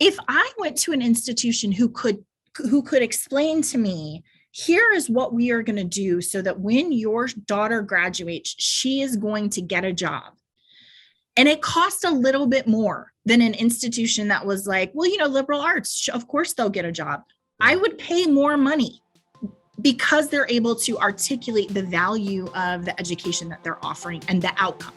if I went to an institution who could explain to me, here is what we are going to do so that when your daughter graduates, she is going to get a job. And it cost a little bit more than an institution that was like, well, liberal arts, of course they'll get a job. I would pay more money because they're able to articulate the value of the education that they're offering and the outcome.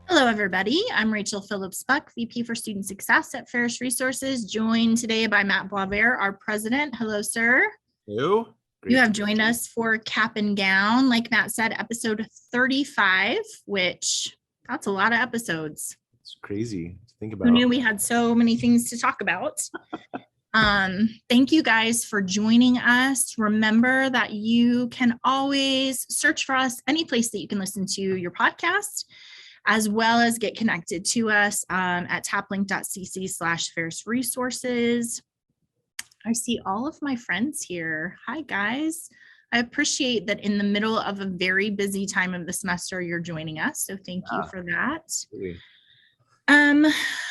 Hello, everybody. I'm Rachel Phillips-Buck, VP for Student Success at Ferris Resources, joined today by Matt Boisvert, our president. Hello, sir. Hello. You have joined us for Cap and Gown, like Matt said, episode 35, which that's a lot of episodes. It's crazy to think about. Who knew we had so many things to talk about? Thank you guys for joining us. Remember that you can always search for us any place that you can listen to your podcast, as well as get connected to us at taplink.cc/Ferris Resources. I see all of my friends here. Hi, guys. I appreciate that in the middle of a very busy time of the semester, you're joining us. So thank you for that.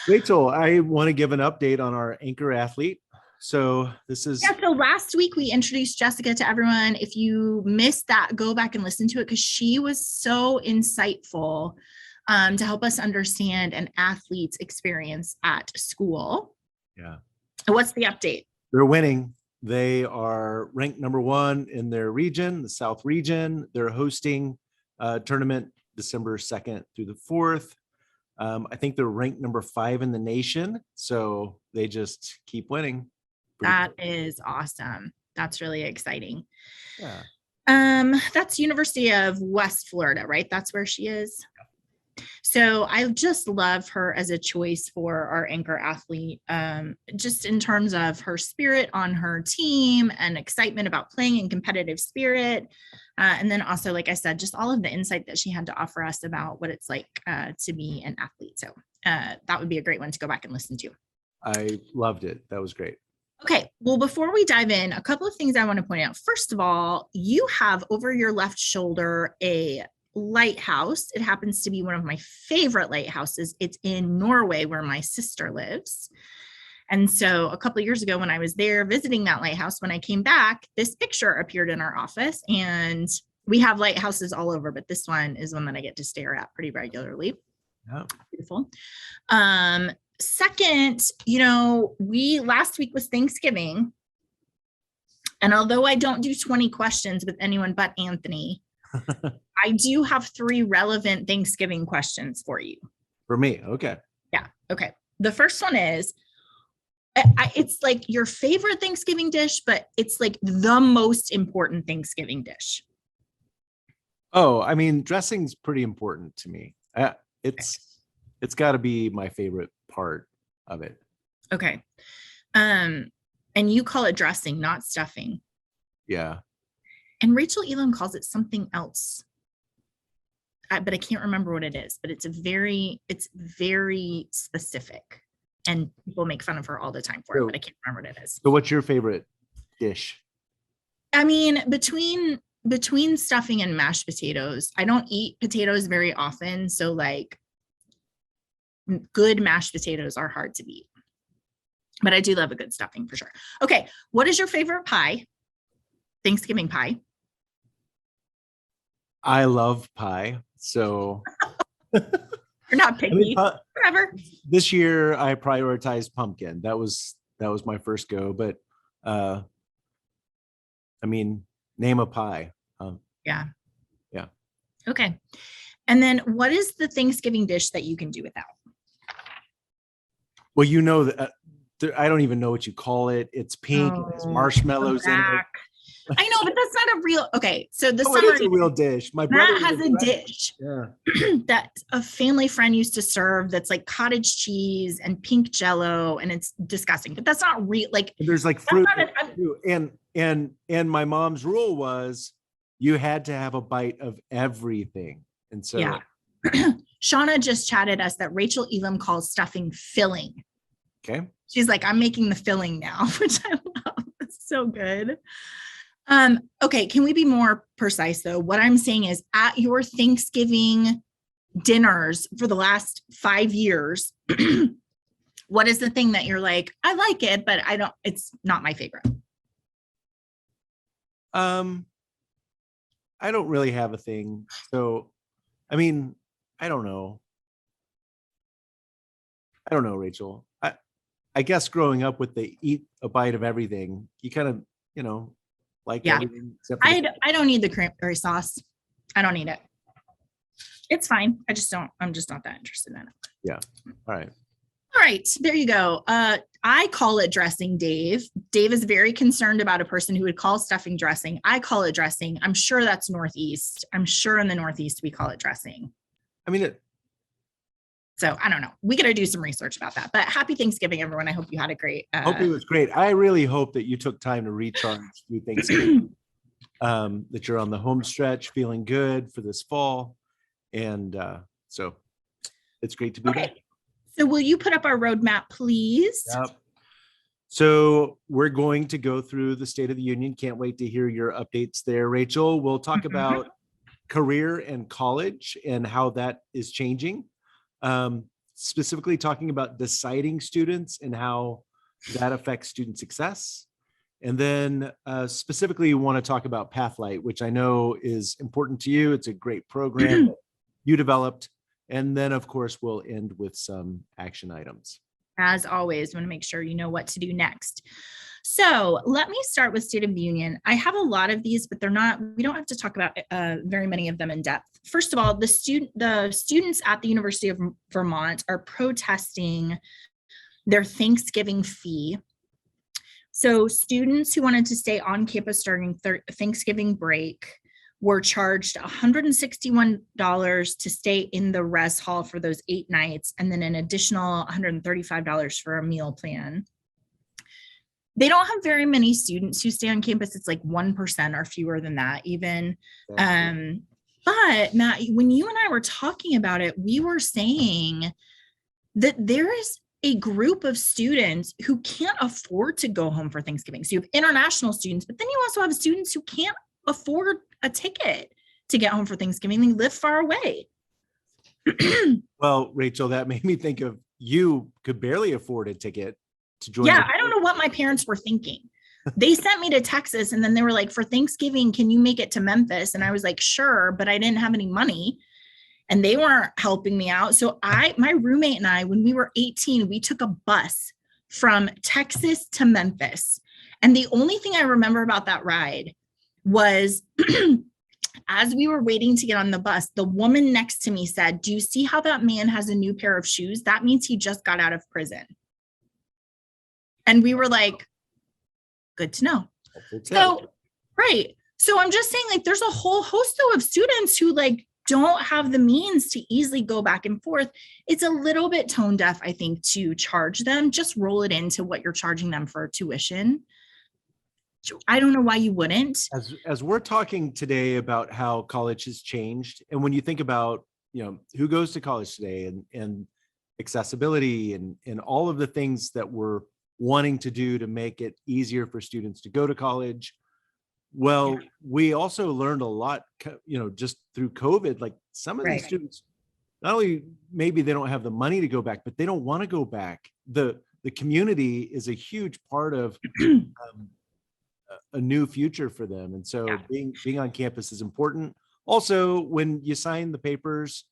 Rachel, I want to give an update on our anchor athlete. So this is... Yeah, so last week we introduced Jessica to everyone. If you missed that, go back and listen to it because she was so insightful to help us understand an athlete's experience at school. Yeah. What's the update? They're winning. They are ranked number 1 in their region, the South region. They're hosting a tournament December 2nd through the 4th. I think they're ranked number 5 in the nation. So they just keep winning. That is awesome. That's really exciting. Yeah. That's University of West Florida, right? That's where she is. So I just love her as a choice for our anchor athlete, just in terms of her spirit on her team and excitement about playing in competitive spirit. And then also, like I said, just all of the insight that she had to offer us about what it's like to be an athlete. So that would be a great one to go back and listen to. I loved it. That was great. Okay, well, before we dive in, a couple of things I want to point out. First of all, you have over your left shoulder a lighthouse. It happens to be one of my favorite lighthouses. It's in Norway where my sister lives. And so a couple of years ago when I was there visiting that lighthouse, when I came back, this picture appeared in our office, and we have lighthouses all over, but this one is one that I get to stare at pretty regularly. Yeah. Beautiful. Second, last week was Thanksgiving. And although I don't do 20 questions with anyone but Anthony, I do have 3 relevant Thanksgiving questions for you. For me, okay. Yeah, okay. The first one is, it's like your favorite Thanksgiving dish, but it's like the most important Thanksgiving dish. Oh, I mean, dressing's pretty important to me. It's got to be my favorite part of it. Okay. And you call it dressing, not stuffing. Yeah. And Rachel Elam calls it something else, but I can't remember what it is. But it's very specific, and people make fun of her all the time for it. But I can't remember what it is. So, what's your favorite dish? I mean, between stuffing and mashed potatoes, I don't eat potatoes very often, so like good mashed potatoes are hard to beat. But I do love a good stuffing for sure. Okay, what is your favorite pie? Thanksgiving pie. I love pie, so you're not picky. Whatever. This year I prioritized pumpkin. That was my first go, but I mean, name a pie. Yeah. Yeah. Okay. And then what is the Thanksgiving dish that you can do without? Well, that I don't even know what you call it. It's pink. It has marshmallows in it. I know, but that's not a real. Okay, so the summer is a real dish. My brother has a dish that a family friend used to serve. That's like cottage cheese and pink Jello, and it's disgusting. But that's not real. Like and there's like fruit, and my mom's rule was you had to have a bite of everything, and so yeah. Shauna just chatted us that Rachel Elam calls stuffing filling. Okay, she's like, I'm making the filling now, which I love. It's so good. Okay, can we be more precise though? What I'm saying is at your Thanksgiving dinners for the last 5 years, what is the thing that you're like, I like it, but it's not my favorite? I don't really have a thing. So, I mean, I don't know. Rachel. I guess growing up with the eat a bite of everything, you kind of, like everything except for I don't need the cranberry sauce. I don't need it. It's fine. I'm just not that interested in it. Yeah. All right. There you go. I call it dressing, Dave. Dave is very concerned about a person who would call stuffing dressing. I call it dressing. I'm sure that's Northeast. I'm sure in the Northeast we call it dressing. I mean, so I don't know. We got to do some research about that. But happy Thanksgiving, everyone. I hope you had a great. Hope it was great. I really hope that you took time to recharge through Thanksgiving. That you're on the home stretch, feeling good for this fall, and so it's great to be back. So will you put up our roadmap, please? Yep. So we're going to go through the State of the Union. Can't wait to hear your updates there, Rachel. We'll talk about career and college and how that is changing. Specifically talking about deciding students and how that affects student success. And then specifically you want to talk about PathLIGHT, which I know is important to you. It's a great program that you developed. And then, of course, we'll end with some action items. As always, want to make sure you know what to do next. So let me start with State of the Union. I have a lot of these, but we don't have to talk about very many of them in depth. First of all, the students at the University of Vermont are protesting their Thanksgiving fee. So students who wanted to stay on campus during Thanksgiving break were charged $161 to stay in the res hall for those 8 nights, and then an additional $135 for a meal plan. They don't have very many students who stay on campus. It's like 1% or fewer than that even. But Matt, when you and I were talking about it, we were saying that there is a group of students who can't afford to go home for Thanksgiving. So you have international students, but then you also have students who can't afford a ticket to get home for Thanksgiving. They live far away. Well, Rachel, that made me think of you could barely afford a ticket to join. Yeah, I don't know what my parents were thinking. They sent me to Texas and then they were like, for Thanksgiving, can you make it to Memphis? And I was like, sure, but I didn't have any money and they weren't helping me out. So my roommate and I, when we were 18, we took a bus from Texas to Memphis. And the only thing I remember about that ride was as we were waiting to get on the bus, the woman next to me said, do you see how that man has a new pair of shoes? That means he just got out of prison. And we were like, good to know. So, right. So I'm just saying, like, there's a whole host though of students who like don't have the means to easily go back and forth. It's a little bit tone deaf, I think, to charge them. Just roll it into what you're charging them for tuition. I don't know why you wouldn't. As we're talking today about how college has changed, and when you think about, who goes to college today and accessibility and all of the things that we're wanting to do to make it easier for students to go to college. Well, we also learned a lot, just through COVID, like some of these students, not only maybe they don't have the money to go back, but they don't want to go back. The community is a huge part of a new future for them. And so being on campus is important. Also, when you sign the papers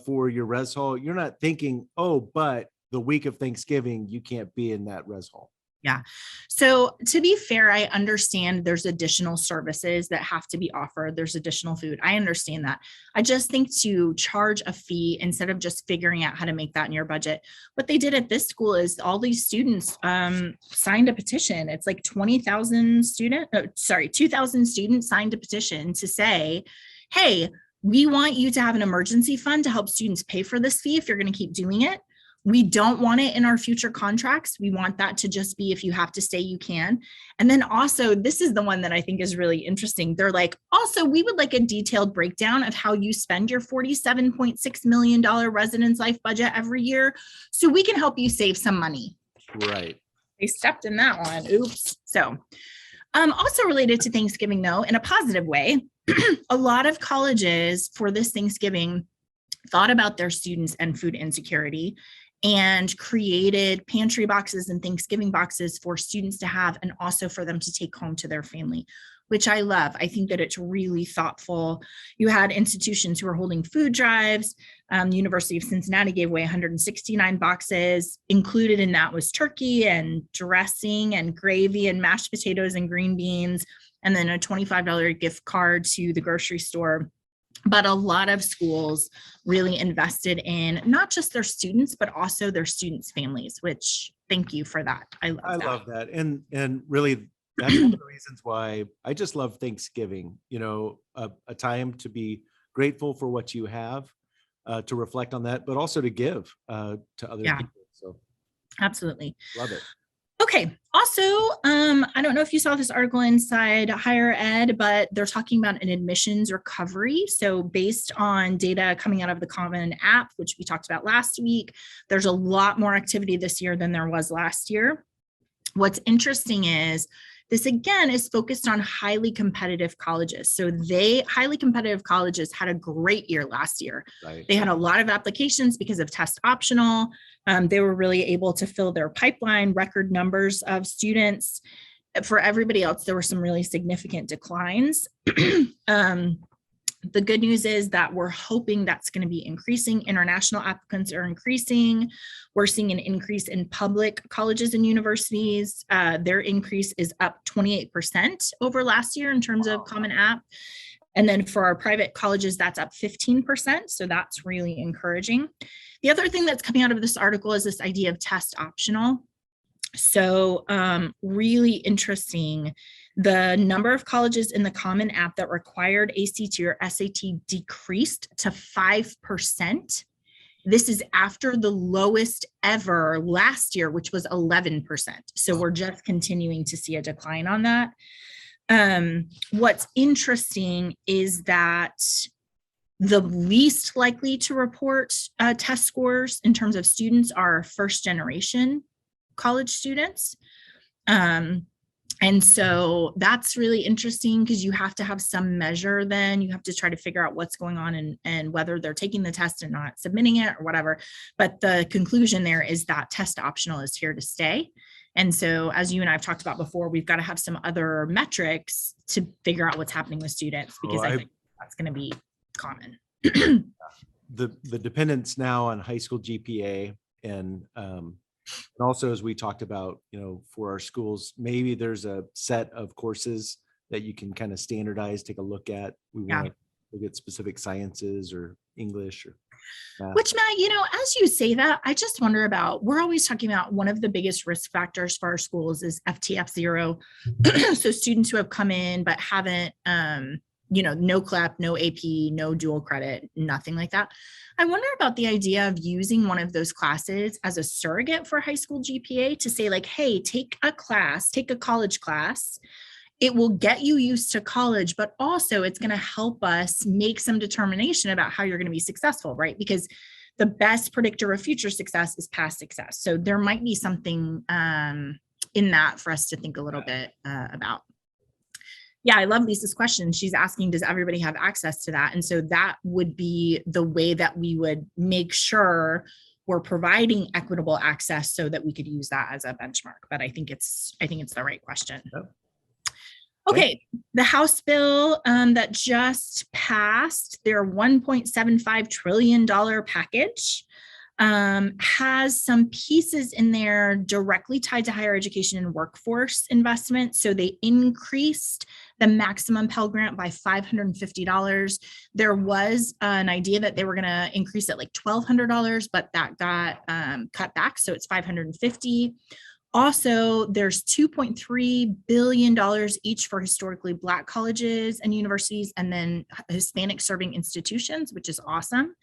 for your res hall, you're not thinking, oh, but the week of Thanksgiving, you can't be in that res hall. Yeah. So to be fair, I understand there's additional services that have to be offered. There's additional food. I understand that. I just think to charge a fee instead of just figuring out how to make that in your budget. What they did at this school is all these students signed a petition. It's like 2,000 students signed a petition to say, hey, we want you to have an emergency fund to help students pay for this fee if you're going to keep doing it. We don't want it in our future contracts. We want that to just be, if you have to stay, you can. And then also, this is the one that I think is really interesting. They're like, also, we would like a detailed breakdown of how you spend your $47.6 million residence life budget every year so we can help you save some money. Right. They stepped in that one. Oops. So, Also related to Thanksgiving, though, in a positive way, a lot of colleges for this Thanksgiving thought about their students and food insecurity and created pantry boxes and Thanksgiving boxes for students to have and also for them to take home to their family, which I love. I think that it's really thoughtful. You had institutions who were holding food drives. The University of Cincinnati gave away 169 boxes. Included in that was turkey and dressing and gravy and mashed potatoes and green beans, and then a $25 gift card to the grocery store. But a lot of schools really invested in not just their students, but also their students' families, which thank you for that. I love that. And really, that's one of the reasons why I just love Thanksgiving, a time to be grateful for what you have, to reflect on that, but also to give to other people. So absolutely. Love it. Okay. Also, I don't know if you saw this article inside Higher Ed, but they're talking about an admissions recovery. So based on data coming out of the Common App, which we talked about last week, there's a lot more activity this year than there was last year. What's interesting is this, again, is focused on highly competitive colleges. So highly competitive colleges had a great year last year. Right. They had a lot of applications because of test optional. They were really able to fill their pipeline, record numbers of students. For everybody else, there were some really significant declines. The good news is that we're hoping that's going to be increasing. International applicants are increasing. We're seeing an increase in public colleges and universities. Their increase is up 28% over last year in terms of Common App. And then for our private colleges, that's up 15%. So that's really encouraging. The other thing that's coming out of this article is this idea of test optional. So really interesting. The number of colleges in the Common App that required ACT or SAT decreased to 5%. This is after the lowest ever last year, which was 11%. So we're just continuing to see a decline on that. What's interesting is that the least likely to report test scores in terms of students are first generation college students. And so that's really interesting because you have to have some measure. Then you have to try to figure out what's going on and whether they're taking the test and not submitting it or whatever. But the conclusion there is that test optional is here to stay. And so as you and I've talked about before, we've got to have some other metrics to figure out what's happening with students, because I think that's going to be common. The dependence now on high school GPA and also, as we talked about, for our schools, maybe there's a set of courses that you can kind of standardize, take a look at. We want to look at specific sciences or English or math. Which, Matt, as you say that, I just wonder about, we're always talking about one of the biggest risk factors for our schools is FTF 0. So students who have come in but haven't, no CLEP, no AP, no dual credit, nothing like that. I wonder about the idea of using one of those classes as a surrogate for high school GPA to say, like, hey, take a college class. It will get you used to college, but also it's going to help us make some determination about how you're going to be successful, right? Because the best predictor of future success is past success. So there might be something in that for us to think a little bit about. Yeah, I love Lisa's question. She's asking, does everybody have access to that? And so that would be the way that we would make sure we're providing equitable access so that we could use that as a benchmark. But I think it's the right question. Yep. Okay, the House bill that just passed, their $1.75 trillion package, has some pieces in there directly tied to higher education and workforce investment. So they increased the maximum Pell Grant by $550. There was an idea that they were going to increase it like $1,200, but that got cut back. So it's $550. Also, there's $2.3 billion each for historically Black colleges and universities, and then Hispanic serving institutions, which is awesome.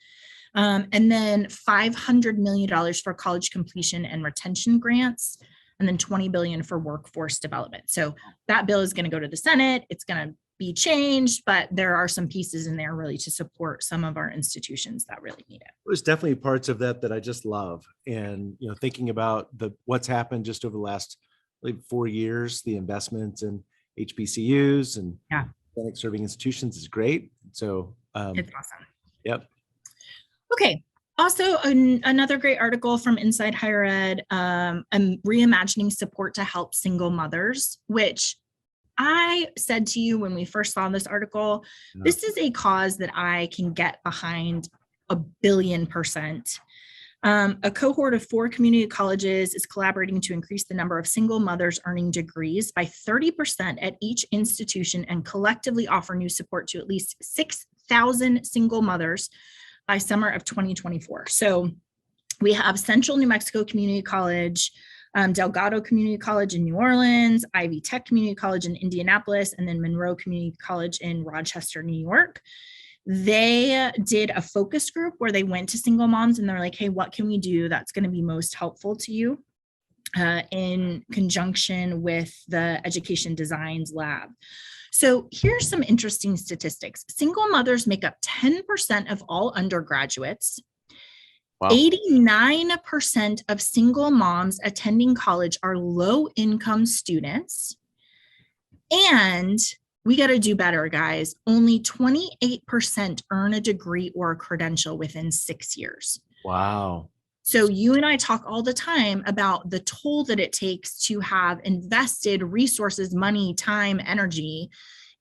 And then $500 million for college completion and retention grants, and then $20 billion for workforce development. So that bill is going to go to the Senate. It's going to be changed, but there are some pieces in there really to support some of our institutions that really need it. There's definitely parts of that I just love. And, thinking about what's happened just over the last 4 years, the investments and HBCUs and Yeah. clinic serving institutions is great. So It's awesome. Yep. Okay. Also, another great article from Inside Higher Ed, reimagining support to help single mothers, which I said to you when we first saw this article, this is a cause that I can get behind 1,000,000,000%. A cohort of 4 community colleges is collaborating to increase the number of single mothers earning degrees by 30% at each institution and collectively offer new support to at least 6,000 single mothers by summer of 2024. So we have Central New Mexico Community College, Delgado Community College in New Orleans, Ivy Tech Community College in Indianapolis, and then Monroe Community College in Rochester, New York. They did a focus group where they went to single moms and they're like, hey, what can we do that's going to be most helpful to you in conjunction with the Education Designs Lab. So here's some interesting statistics. Single mothers make up 10% of all undergraduates. Wow. 89% of single moms attending college are low-income students. And we got to do better, guys. Only 28% earn a degree or a credential within 6 years. Wow. So you and I talk all the time about the toll that it takes to have invested resources, money, time, energy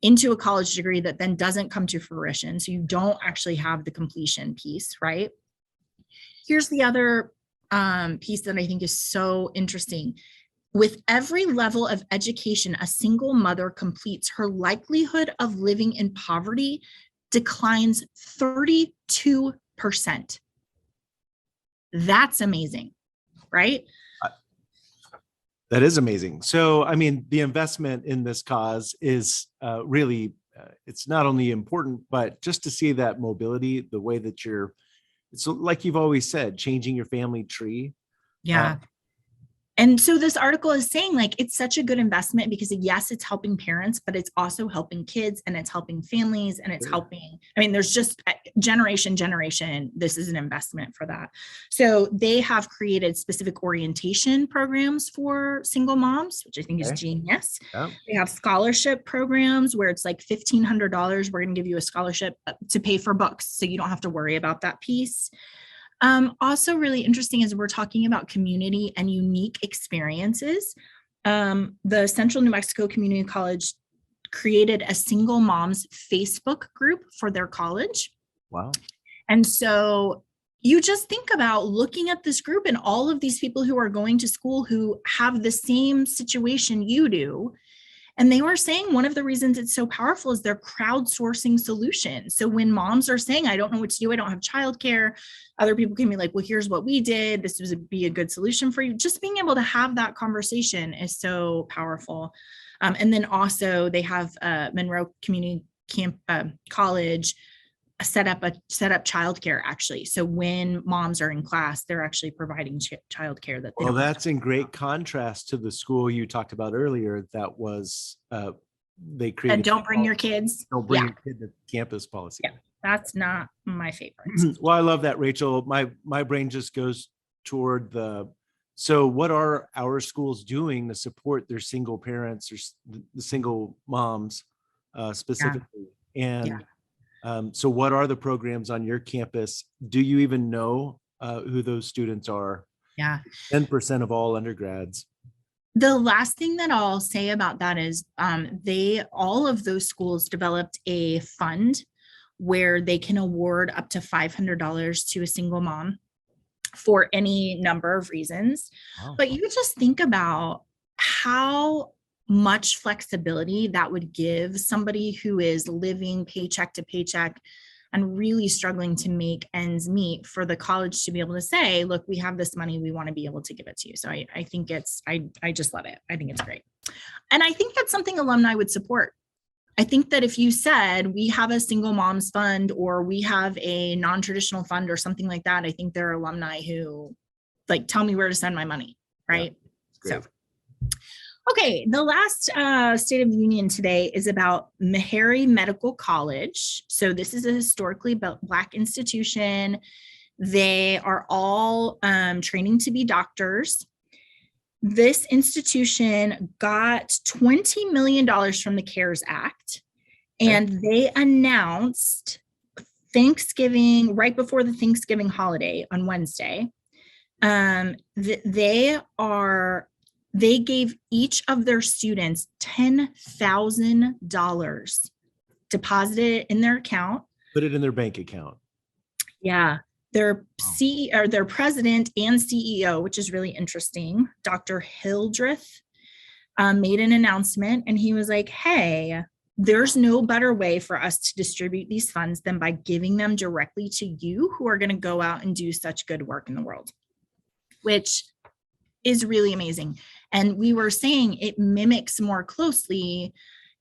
into a college degree that then doesn't come to fruition. So you don't actually have the completion piece, right? Here's the other piece that I think is so interesting. With every level of education a single mother completes, her likelihood of living in poverty declines 32%. That's amazing, right? That is amazing. So, I mean, the investment in this cause is really, it's not only important, but just to see that mobility, the way that it's like you've always said, changing your family tree. Yeah. And so this article is saying like, it's such a good investment because yes, it's helping parents, but it's also helping kids and it's helping families and it's helping, I mean, there's just generation, this is an investment for that. So they have created specific orientation programs for single moms, which I think is genius. Yeah. They have scholarship programs where it's like $1,500. We're going to give you a scholarship to pay for books. So you don't have to worry about that piece. Also really interesting is we're talking about community and unique experiences. The Central New Mexico Community College created a single moms Facebook group for their college. Wow. And so you just think about looking at this group and all of these people who are going to school who have the same situation you do. And they were saying one of the reasons it's so powerful is they're crowdsourcing solutions. So when moms are saying, I don't know what to do, I don't have childcare, other people can be like, well, here's what we did. This would be a good solution for you. Just being able to have that conversation is so powerful. And then also they have Monroe Community College set up childcare actually. So when moms are in class, they're actually providing childcare that they well, that's in great contrast to the school you talked about earlier. That was they created don't bring your kids. Don't bring your kid to campus policy. Yeah, that's not my favorite. Well, I love that, Rachel. My brain just goes toward so what are our schools doing to support their single parents or the single moms specifically? And so what are the programs on your campus? Do you even know who those students are? Yeah. 10% of all undergrads. The last thing that I'll say about that is all of those schools developed a fund where they can award up to $500 to a single mom for any number of reasons. Wow. But you just think about how much flexibility that would give somebody who is living paycheck to paycheck and really struggling to make ends meet for the college to be able to say, look, we have this money, we want to be able to give it to you. So I think I just love it. I think it's great. And I think that's something alumni would support. I think that if you said we have a single moms fund or we have a non-traditional fund or something like that, I think there are alumni who like, tell me where to send my money, right? Yeah, so. Okay, the last State of the Union today is about Meharry Medical College. So this is a historically Black institution. They are all training to be doctors. this institution got $20 million from the CARES Act, and they announced Thanksgiving, right before the Thanksgiving holiday on Wednesday. They gave each of their students $10,000 deposited in their account. Put it in their bank account. Yeah. Their CEO, or their president and CEO, which is really interesting, Dr. Hildreth, made an announcement, and he was like, hey, there's no better way for us to distribute these funds than by giving them directly to you who are going to go out and do such good work in the world, which is really amazing. And we were saying it mimics more closely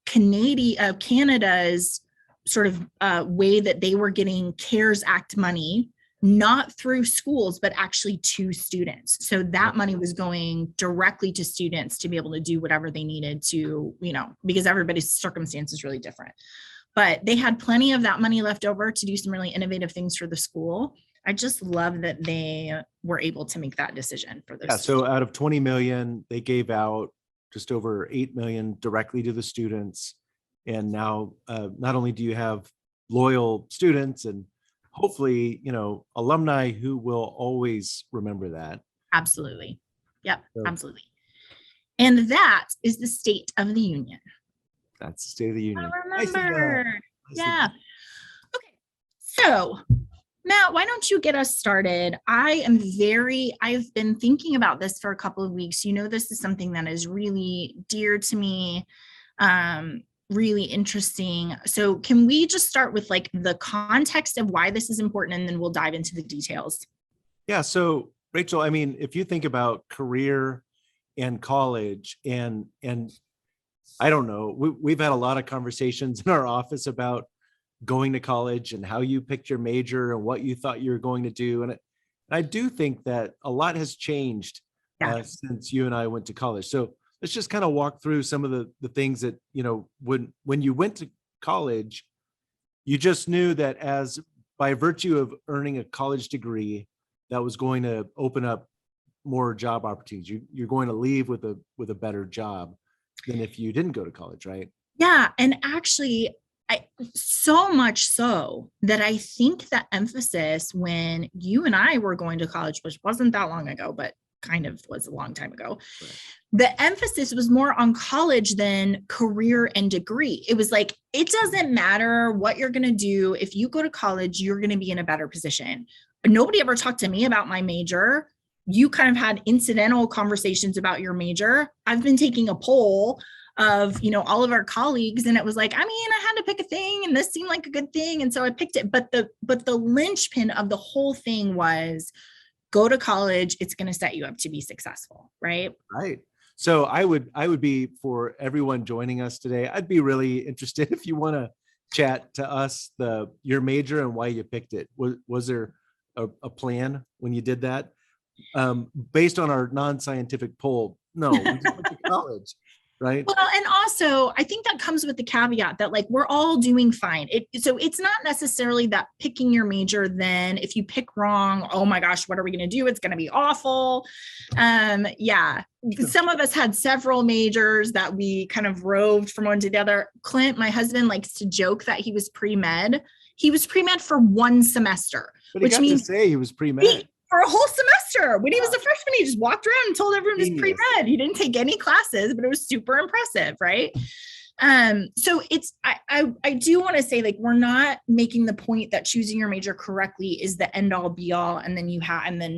Canada's sort of way that they were getting CARES Act money, not through schools, but actually to students. So that money was going directly to students to be able to do whatever they needed to, because everybody's circumstance is really different. But they had plenty of that money left over to do some really innovative things for the school. I just love that they were able to make that decision for those. Yeah, so out of 20 million, they gave out just over 8 million directly to the students. And now not only do you have loyal students and hopefully, alumni who will always remember that. Absolutely. Yep, so, absolutely. And that is the State of the Union. That's the State of the Union. I remember. Yeah. Okay. So, Matt, why don't you get us started? I've been thinking about this for a couple of weeks. This is something that is really dear to me. Really interesting. So can we just start with like the context of why this is important, and then we'll dive into the details? Yeah. So Rachel, I mean, if you think about career and college and I don't know, we've had a lot of conversations in our office about going to college and how you picked your major and what you thought you were going to do. And I do think that a lot has changed since you and I went to college. So let's just kind of walk through some of the things that, when you went to college, you just knew that as by virtue of earning a college degree, that was going to open up more job opportunities. You're going to leave with a better job than if you didn't go to college, right? Yeah. And actually, so much so that I think the emphasis when you and I were going to college, which wasn't that long ago, but kind of was a long time ago. Right. The emphasis was more on college than career and degree. It was like, it doesn't matter what you're going to do. If you go to college, you're going to be in a better position. Nobody ever talked to me about my major. You kind of had incidental conversations about your major. I've been taking a poll of, all of our colleagues, and it was like, I had to pick a thing and this seemed like a good thing. And so I picked it. But the linchpin of the whole thing was, go to college. It's going to set you up to be successful. Right. Right. So I would be, for everyone joining us today, I'd be really interested if you want to chat to us your major and why you picked it. Was there a plan when you did that? Based on our non-scientific poll, no, we just went to college. Right. Well, and also I think that comes with the caveat that like, we're all doing fine. So it's not necessarily that picking your major, then if you pick wrong, oh my gosh, what are we going to do? It's going to be awful. Yeah. Some of us had several majors that we kind of roved from one to the other. Clint, my husband, likes to joke that he was pre-med. He was pre-med for one semester, but which means to say he was pre-med. For a whole semester. When he was a freshman, he just walked around and told everyone he was pre-med. He didn't take any classes, but it was super impressive, right? So I do want to say, like, we're not making the point that choosing your major correctly is the end all be all, and then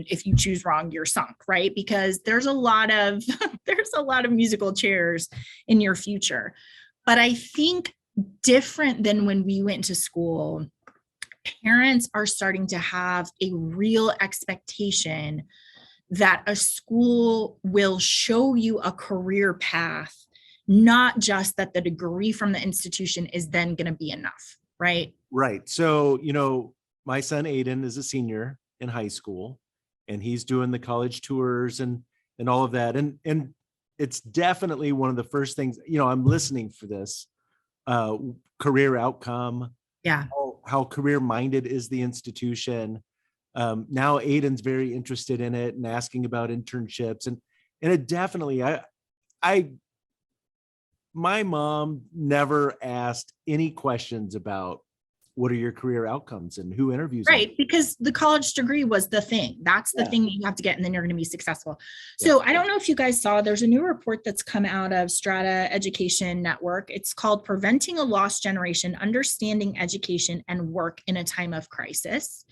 if you choose wrong, you're sunk, right? Because there's a lot of musical chairs in your future. But I think different than when we went to school, parents are starting to have a real expectation that a school will show you a career path, not just that the degree from the institution is then going to be enough, right? Right. So, my son Aiden is a senior in high school, and he's doing the college tours and all of that. And it's definitely one of the first things, I'm listening for this career outcome. Yeah. How career-minded is the institution? Now Aiden's very interested in it and asking about internships. And it definitely, my mom never asked any questions about what are your career outcomes and who interviews them. Right, because the college degree was the thing. That's the thing that you have to get, and then you're going to be successful. So I don't know if you guys saw, there's a new report that's come out of Strata Education Network. It's called Preventing a Lost Generation, Understanding Education and Work in a Time of Crisis.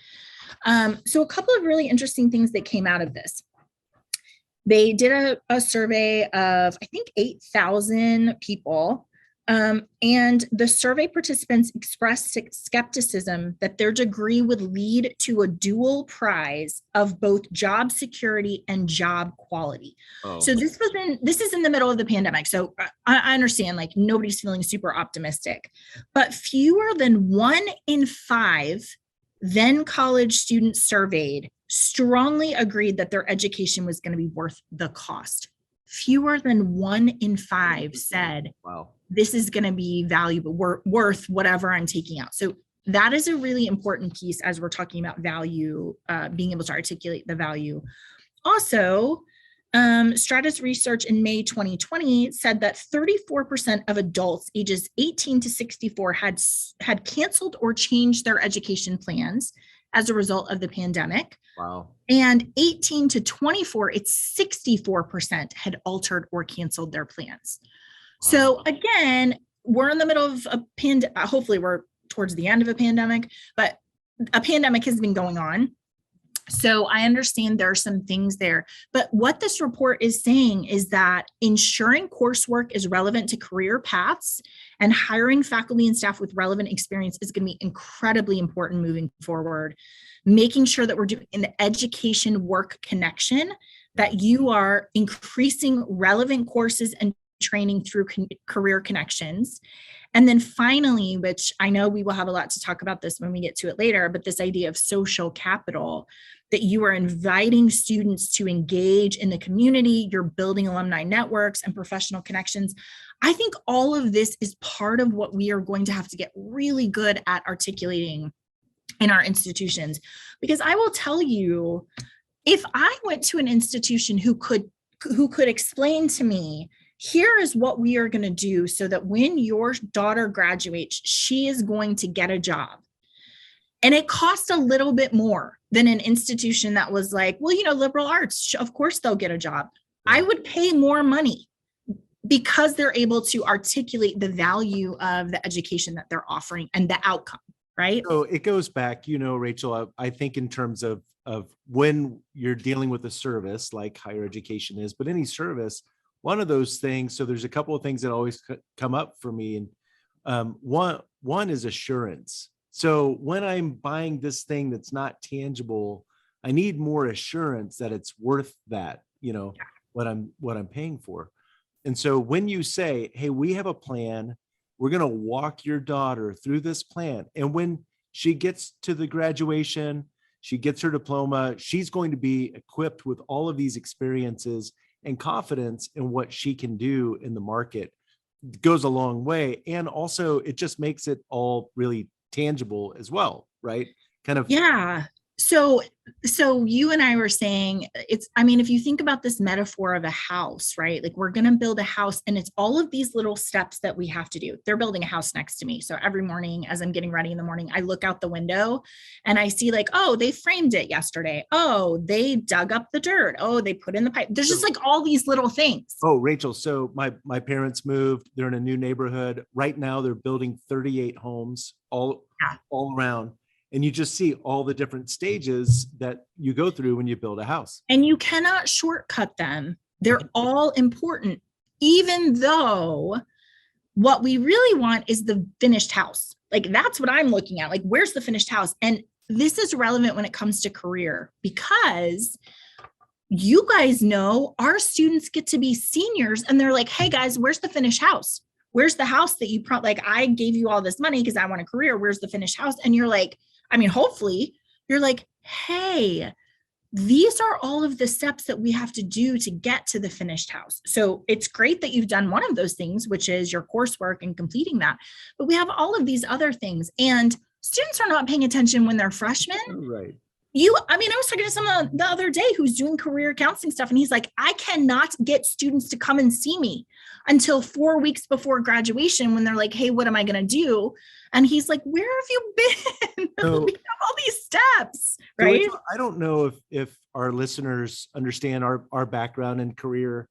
So a couple of really interesting things that came out of this. They did a survey of, I think, 8,000 people. And the survey participants expressed skepticism that their degree would lead to a dual prize of both job security and job quality. So this is in the middle of the pandemic. So I understand, like, nobody's feeling super optimistic, but fewer than 1 in 5 then college students surveyed strongly agreed that their education was going to be worth the cost. Fewer than 1 in 5 said, wow, this is going to be valuable, worth whatever I'm taking out. So that is a really important piece as we're talking about value, being able to articulate the value. Also, Strata's research in May 2020 said that 34% of adults ages 18 to 64 had canceled or changed their education plans as a result of the pandemic. Wow. And 18 to 24, it's 64% had altered or canceled their plans. Wow. So again, we're in the middle of a pandemic. Hopefully we're towards the end of a pandemic, but a pandemic has been going on. So I understand there are some things there, but what this report is saying is that ensuring coursework is relevant to career paths and hiring faculty and staff with relevant experience is going to be incredibly important moving forward. Making sure that we're doing an education work connection, that you are increasing relevant courses and training through career connections. And then finally, which I know we will have a lot to talk about this when we get to it later, but this idea of social capital, that you are inviting students to engage in the community, you're building alumni networks and professional connections. I think all of this is part of what we are going to have to get really good at articulating in our institutions. Because I will tell you, if I went to an institution who could explain to me, here is what we are going to do so that when your daughter graduates, she is going to get a job. And it cost a little bit more than an institution that was like, well, you know, liberal arts, of course they'll get a job. I would pay more money because they're able to articulate the value of the education that they're offering and the outcome, right? So it goes back, you know, Rachel, I think in terms of when you're dealing with a service like higher education is, but any service, one of those things, so there's a couple of things that always come up for me. And one is assurance. So when I'm buying this thing that's not tangible, I need more assurance that it's worth that, you know, what I'm paying for. And so when you say, hey, we have a plan, we're going to walk your daughter through this plan. And when she gets to the graduation, she gets her diploma, she's going to be equipped with all of these experiences and confidence in what she can do in the market. It goes a long way. And also it just makes it all really tangible as well, right? Kind of. Yeah. So you and I were saying I mean, if you think about this metaphor of a house, right? Like we're going to build a house and it's all of these little steps that we have to do. They're building a house next to me. So every morning as I'm getting ready in the morning, I look out the window and I see like, oh, they framed it yesterday. Oh, they dug up the dirt. Oh, they put in the pipe. There's just like all these little things. Oh, Rachel. So my parents moved, they're in a new neighborhood. Right now they're building 38 homes all around. And you just see all the different stages that you go through when you build a house. And you cannot shortcut them. They're all important, even though what we really want is the finished house. Like that's what I'm looking at. Like, where's the finished house? And this is relevant when it comes to career, because you guys know our students get to be seniors and they're like, hey guys, where's the finished house? Where's the house that you like, I gave you all this money because I want a career. Where's the finished house? And you're like, I mean, hopefully you're like, hey, these are all of the steps that we have to do to get to the finished house. So it's great that you've done one of those things, which is your coursework and completing that. But we have all of these other things, and students are not paying attention when they're freshmen. Right. I mean, I was talking to someone the other day who's doing career counseling stuff, and he's like, I cannot get students to come and see me until 4 weeks before graduation when they're like, hey, what am I going to do? And he's like, where have you been? So, We have all these steps, so right? I don't know if our listeners understand our background and career.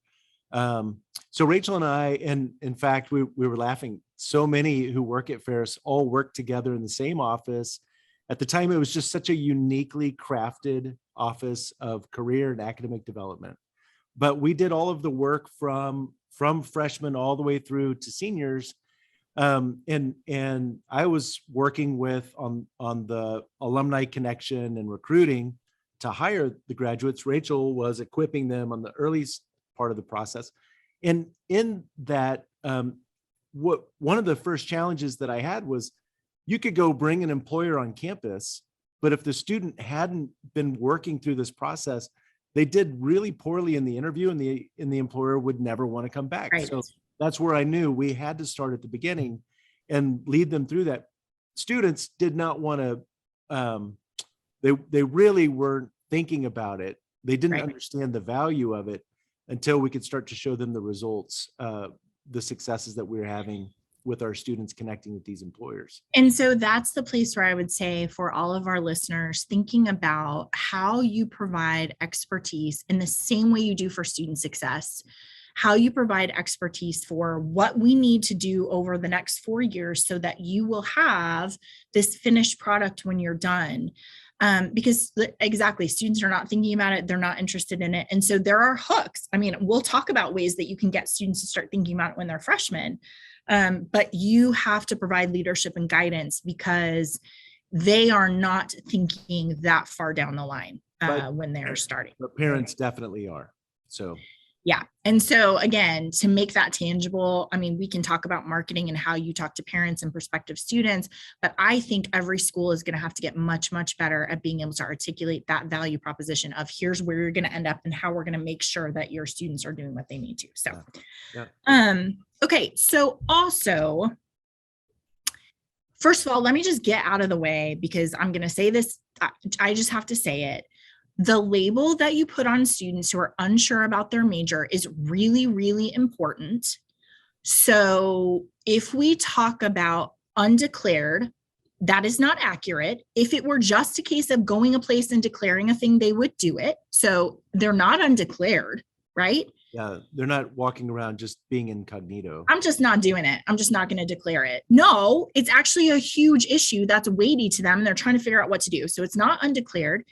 So Rachel and I, and in fact, we were laughing. So many who work at Ferris all work together in the same office. At the time, it was just such a uniquely crafted office of career and academic development. But we did all of the work from freshmen all the way through to seniors. And I was working with on the alumni connection and recruiting to hire the graduates. Rachel was equipping them on the early part of the process. And in that, one of the first challenges that I had was, you could go bring an employer on campus, but if the student hadn't been working through this process, they did really poorly in the interview, and the employer would never want to come back. Right. So that's where I knew we had to start at the beginning and lead them through that. Students did not want to, they really weren't thinking about it. They didn't understand the value of it until we could start to show them the results, the successes that we were having with our students connecting with these employers. And so that's the place where I would say, for all of our listeners, thinking about how you provide expertise in the same way you do for student success, how you provide expertise for what we need to do over the next 4 years so that you will have this finished product when you're done. Because exactly, students are not thinking about it. They're not interested in it. And so there are hooks. I mean, we'll talk about ways that you can get students to start thinking about it when they're freshmen. But you have to provide leadership and guidance, because they are not thinking that far down the line when they're starting. But parents definitely are. So yeah. And so again, to make that tangible, I mean, we can talk about marketing and how you talk to parents and prospective students, but I think every school is going to have to get much, much better at being able to articulate that value proposition of, here's where you're going to end up and how we're going to make sure that your students are doing what they need to. So, okay. So also, first of all, let me just get out of the way, because I'm going to say this, I just have to say it. The label that you put on students who are unsure about their major is really, really important. So if we talk about undeclared, that is not accurate. If it were just a case of going a place and declaring a thing, they would do it. So they're not undeclared, right? Yeah, they're not walking around just being incognito. I'm just not doing it. I'm just not going to declare it. No, it's actually a huge issue that's weighty to them, and they're trying to figure out what to do. So it's not undeclared.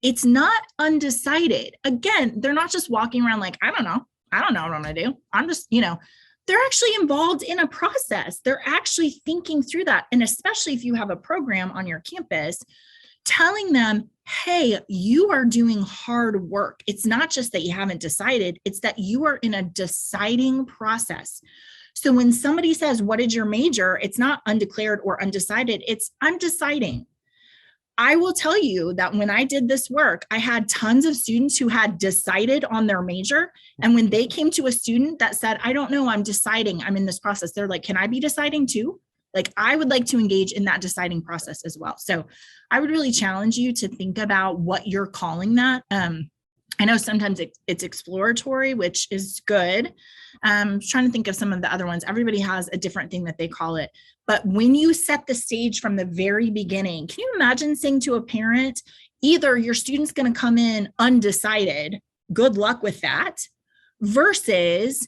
It's not undecided. Again, they're not just walking around like, I don't know what I'm going to do. I'm just, they're actually involved in a process. They're actually thinking through that. And especially if you have a program on your campus, telling them, hey, you are doing hard work. It's not just that you haven't decided, it's that you are in a deciding process. So when somebody says, what is your major? It's not undeclared or undecided. It's, I'm deciding. I will tell you that when I did this work, I had tons of students who had decided on their major. And when they came to a student that said, I don't know, I'm deciding, I'm in this process, they're like, can I be deciding too? Like, I would like to engage in that deciding process as well. So I would really challenge you to think about what you're calling that. I know sometimes it's exploratory, which is good. I'm trying to think of some of the other ones. Everybody has a different thing that they call it. But when you set the stage from the very beginning, can you imagine saying to a parent, either your student's going to come in undecided, good luck with that, versus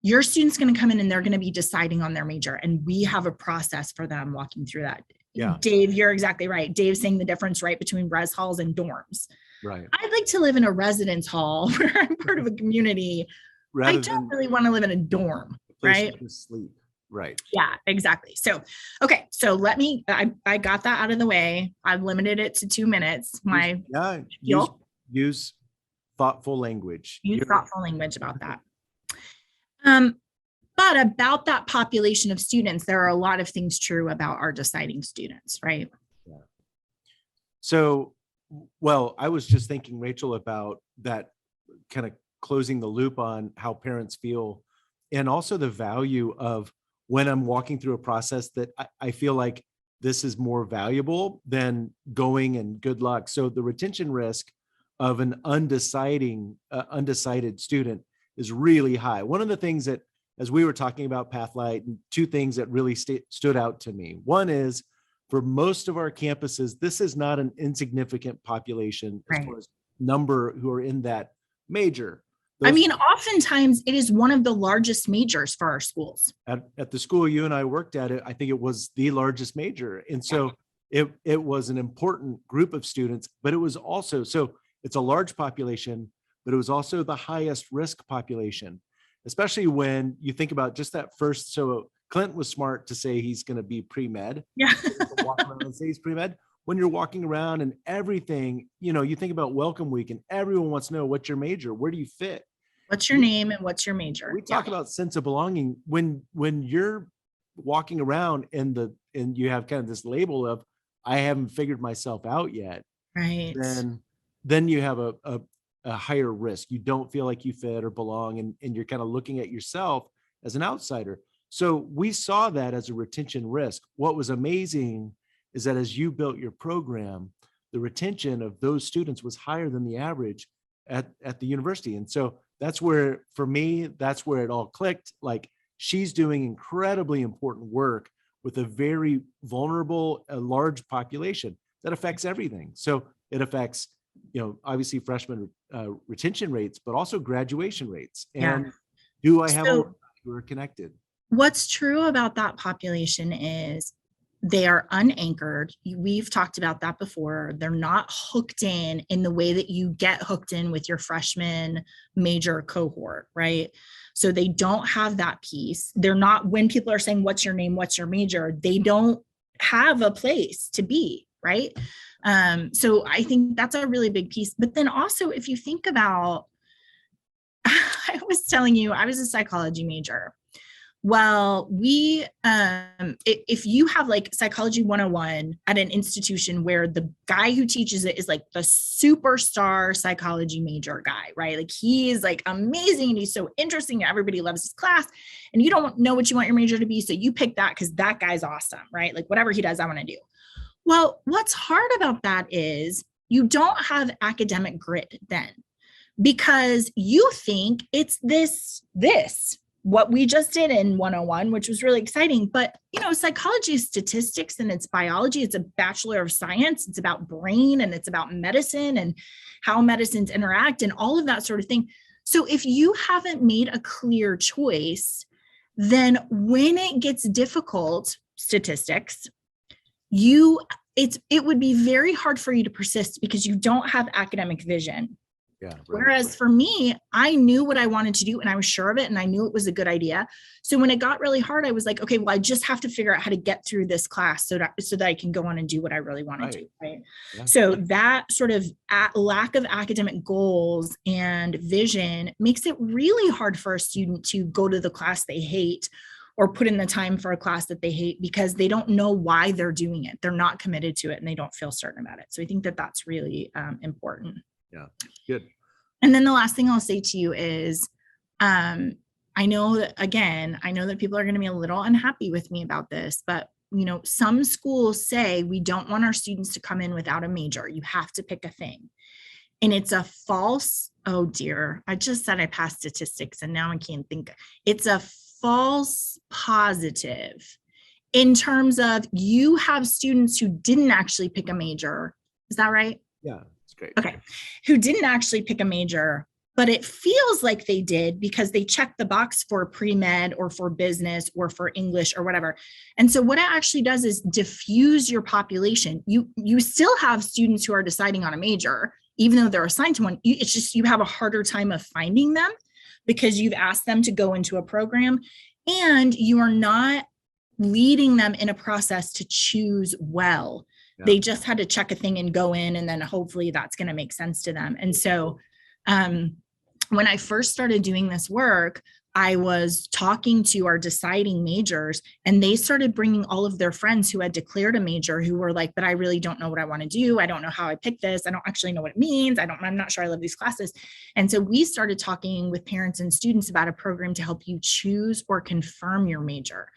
your student's going to come in and they're going to be deciding on their major. And we have a process for them walking through that. Yeah. Dave, you're exactly right. Dave's saying the difference right between res halls and dorms. Right. I'd like to live in a residence hall where I'm part of a community. I don't really want to live in a dorm, right? To sleep. Right. Yeah, exactly. So, okay. So I got that out of the way. I've limited it to 2 minutes. Use thoughtful language. Use thoughtful language about that. But about that population of students, there are a lot of things true about our deciding students, right? Yeah. So, well, I was just thinking, Rachel, about that, kind of closing the loop on how parents feel, and also the value of when I'm walking through a process that I feel like this is more valuable than going and good luck. So the retention risk of an undecided student is really high. One of the things that, as we were talking about PathLIGHT, and two things that really stood out to me. One is, for most of our campuses, this is not an insignificant population as far as number who are in that major. I mean, oftentimes it is one of the largest majors for our schools. At the school you and I worked at, I think it was the largest major. And so it was an important group of students, but it was also, so it's a large population, but it was also the highest risk population, especially when you think about just that first. So Clint was smart to say he's going to be pre-med. Yeah. Walk around and say he's pre-med. When you're walking around and everything, you think about welcome week and everyone wants to know, what's your major? Where do you fit? What's your name and what's your major? We talk about sense of belonging when you're walking around and you have kind of this label of, I haven't figured myself out yet. Right. Then you have a higher risk. You don't feel like you fit or belong, and you're kind of looking at yourself as an outsider. So we saw that as a retention risk. What was amazing is that as you built your program, the retention of those students was higher than the average at the university. And so that's where, for me, that's where it all clicked. Like, she's doing incredibly important work with a very vulnerable, a large population that affects everything. So it affects, obviously freshman retention rates, but also graduation rates. And do I have a who are connected? What's true about that population is they are unanchored. We've talked about that before. They're not hooked in the way that you get hooked in with your freshman major cohort, right? So they don't have that piece. They're not, when people are saying, what's your name, what's your major, they don't have a place to be, right? So I think that's a really big piece. But then also, if you think about, I was telling you, I was a psychology major. Well, if you have like Psychology 101 at an institution where the guy who teaches it is like the superstar psychology major guy, right? Like, he is like amazing and he's so interesting. Everybody loves his class, and you don't know what you want your major to be. So you pick that because that guy's awesome, right? Like, whatever he does, I want to do. Well, what's hard about that is you don't have academic grit then, because you think it's this, what we just did in 101, which was really exciting. But, psychology is statistics and it's biology. It's a Bachelor of Science. It's about brain and it's about medicine and how medicines interact and all of that sort of thing. So if you haven't made a clear choice, then when it gets difficult, statistics, it would be very hard for you to persist because you don't have academic vision. Yeah. Right. Whereas for me, I knew what I wanted to do and I was sure of it and I knew it was a good idea. So when it got really hard, I was like, okay, well, I just have to figure out how to get through this class so that I can go on and do what I really want to do. Right. Yeah. So that sort of lack of academic goals and vision makes it really hard for a student to go to the class they hate or put in the time for a class that they hate because they don't know why they're doing it. They're not committed to it and they don't feel certain about it. So I think that that's really important. Yeah, good. And then the last thing I'll say to you is, I know that people are going to be a little unhappy with me about this, but some schools say we don't want our students to come in without a major. You have to pick a thing. And it's a false, oh dear, I just said I passed statistics and now I can't think. It's a false positive in terms of you have students who didn't actually pick a major. Is that right? Yeah. Great. Okay. Who didn't actually pick a major, but it feels like they did because they checked the box for pre-med or for business or for English or whatever. And so what it actually does is diffuse your population. You still have students who are deciding on a major, even though they're assigned to one. It's just you have a harder time of finding them because you've asked them to go into a program and you are not leading them in a process to choose well. Yeah. They just had to check a thing and go in, and then hopefully that's going to make sense to them. And so when I first started doing this work, I was talking to our deciding majors, and they started bringing all of their friends who had declared a major who were like, but I really don't know what I want to do. I don't know how I picked this. I don't actually know what it means. I'm not sure I love these classes. And so we started talking with parents and students about a program to help you choose or confirm your major.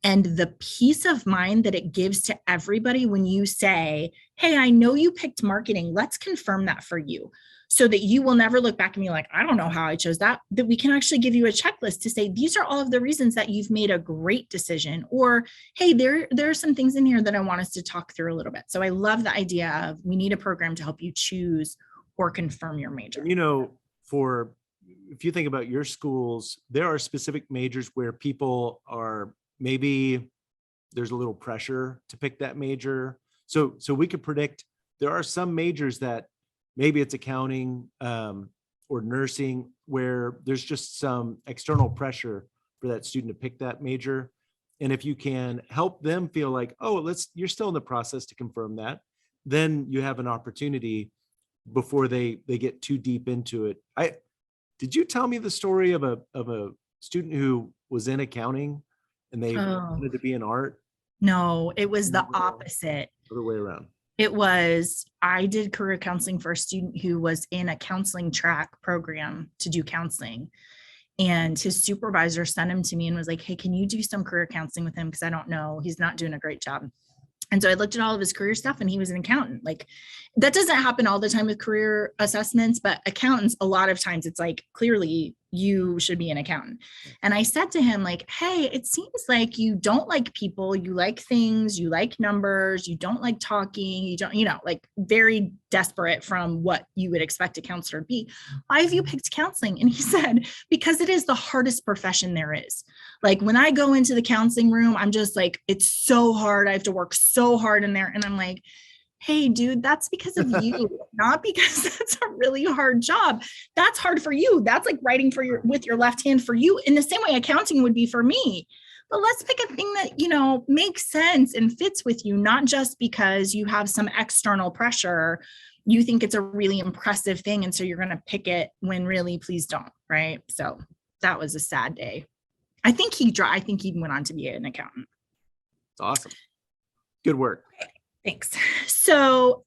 And the peace of mind that it gives to everybody when you say, hey, I know you picked marketing. Let's confirm that for you, so that you will never look back and be like, I don't know how I chose that, that we can actually give you a checklist to say, these are all of the reasons that you've made a great decision. Or, hey, there are some things in here that I want us to talk through a little bit. So I love the idea of, we need a program to help you choose or confirm your major. You know, if you think about your schools, there are specific majors where people are, maybe there's a little pressure to pick that major. So we could predict there are some majors that maybe it's accounting or nursing, where there's just some external pressure for that student to pick that major. And if you can help them feel like, oh, you're still in the process to confirm that, then you have an opportunity before they get too deep into it. Did you tell me the story of a student who was in accounting and they wanted to be in art? No, it was the opposite. Other way around. I did career counseling for a student who was in a counseling track program to do counseling. And his supervisor sent him to me and was like, hey, can you do some career counseling with him? Because I don't know, he's not doing a great job. And so I looked at all of his career stuff and he was an accountant. Like, that doesn't happen all the time with career assessments, but accountants, a lot of times it's like, clearly you should be an accountant. And I said to him, like, hey, it seems like you don't like people, you like things, you like numbers, you don't like talking, you don't, like very desperate from what you would expect a counselor to be. Why have you picked counseling? And he said, because it is the hardest profession there is. Like, when I go into the counseling room, I'm just like, it's so hard. I have to work so hard in there. And I'm like, hey, dude, that's because of you, not because that's a really hard job. That's hard for you. That's like writing with your left hand for you, in the same way accounting would be for me. But let's pick a thing that, makes sense and fits with you, not just because you have some external pressure. You think it's a really impressive thing, and so you're going to pick it when really, please don't, right? So that was a sad day. I think he went on to be an accountant. It's awesome. Good work. Thanks. So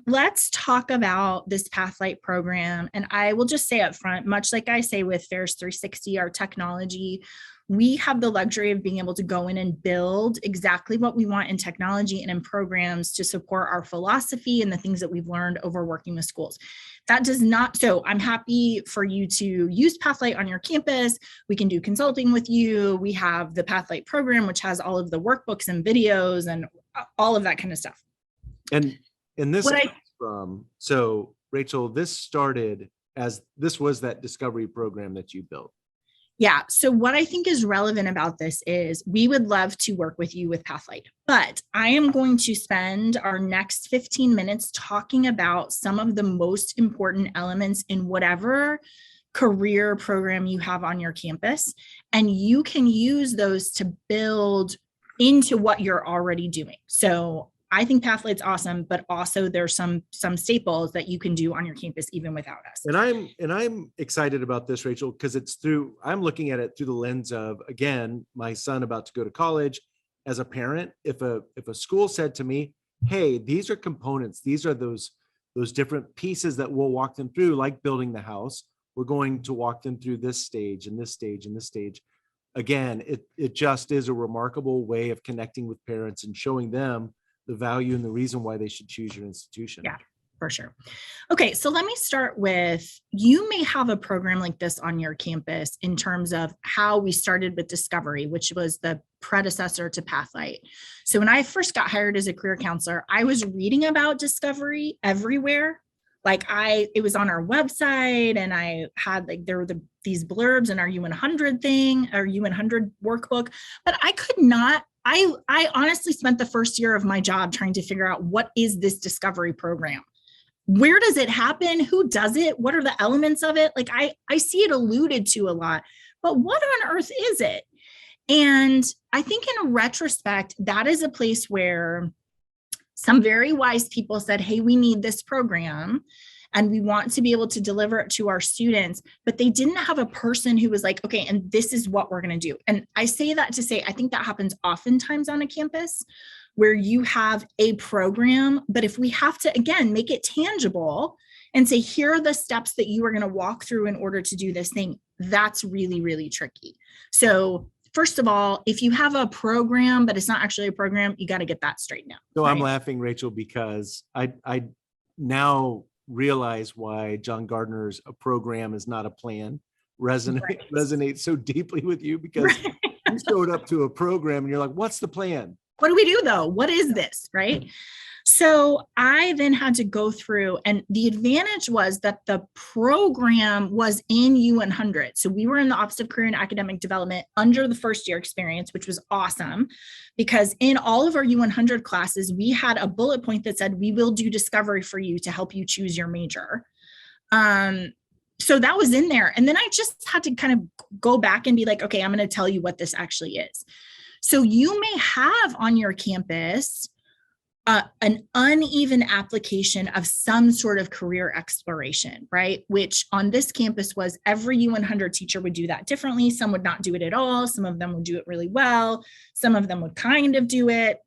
let's talk about this PathLIGHT program. And I will just say up front, much like I say with Fairs 360, our technology, we have the luxury of being able to go in and build exactly what we want in technology and in programs to support our philosophy and the things that we've learned over working with schools. That does not, so I'm happy for you to use PathLIGHT on your campus. We can do consulting with you. We have the PathLIGHT program, which has all of the workbooks and videos and all of that kind of stuff. And this comes from, so Rachel, this was that discovery program that you built. Yeah. So what I think is relevant about this is we would love to work with you with PathLIGHT, but I am going to spend our next 15 minutes talking about some of the most important elements in whatever career program you have on your campus. And you can use those to build into what you're already doing. So I think PathLIGHT's awesome, but also there's some staples that you can do on your campus even without us. And I'm excited about this, Rachel, because I'm looking at it through the lens of, again, my son about to go to college. As a parent, if a school said to me, hey, these are components, these are those different pieces that we'll walk them through, like building the house, we're going to walk them through this stage and this stage and this stage. Again, it just is a remarkable way of connecting with parents and showing them the value and the reason why they should choose your institution. Yeah, for sure. Okay, so let me start with, you may have a program like this on your campus in terms of how we started with Discovery, which was the predecessor to PathLIGHT. So when I first got hired as a career counselor, I was reading about Discovery everywhere. Like it was on our website, and I had there were these blurbs in our U100 thing, our U100 workbook, but I could not. I honestly spent the first year of my job trying to figure out, what is this Discovery program? Where does it happen? Who does it? What are the elements of it? Like I see it alluded to a lot, but what on earth is it? And I think in retrospect, that is a place where some very wise people said, hey, we need this program and we want to be able to deliver it to our students, but they didn't have a person who was like, okay, and this is what we're going to do. And I say that to say, I think that happens oftentimes on a campus where you have a program, but if we have to, again, make it tangible and say, here are the steps that you are going to walk through in order to do this thing, that's really, really tricky. So first of all, if you have a program, but it's not actually a program, you got to get that straightened out. So right? I'm laughing, Rachel, because I now realize why John Gardner's "a program is not a plan" resonates so deeply with you, because you showed up to a program and you're like, what's the plan? What do we do though? What is this? Right. So I then had to go through, and the advantage was that the program was in U100. So we were in the Office of Career and Academic Development under the first year experience, which was awesome, because in all of our U100 classes, we had a bullet point that said, we will do discovery for you to help you choose your major. So that was in there. And then I just had to kind of go back and be like, okay, I'm going to tell you what this actually is. So you may have on your campus an uneven application of some sort of career exploration, right? Which on this campus was every U100 teacher would do that differently. Some would not do it at all. Some of them would do it really well. Some of them would kind of do it.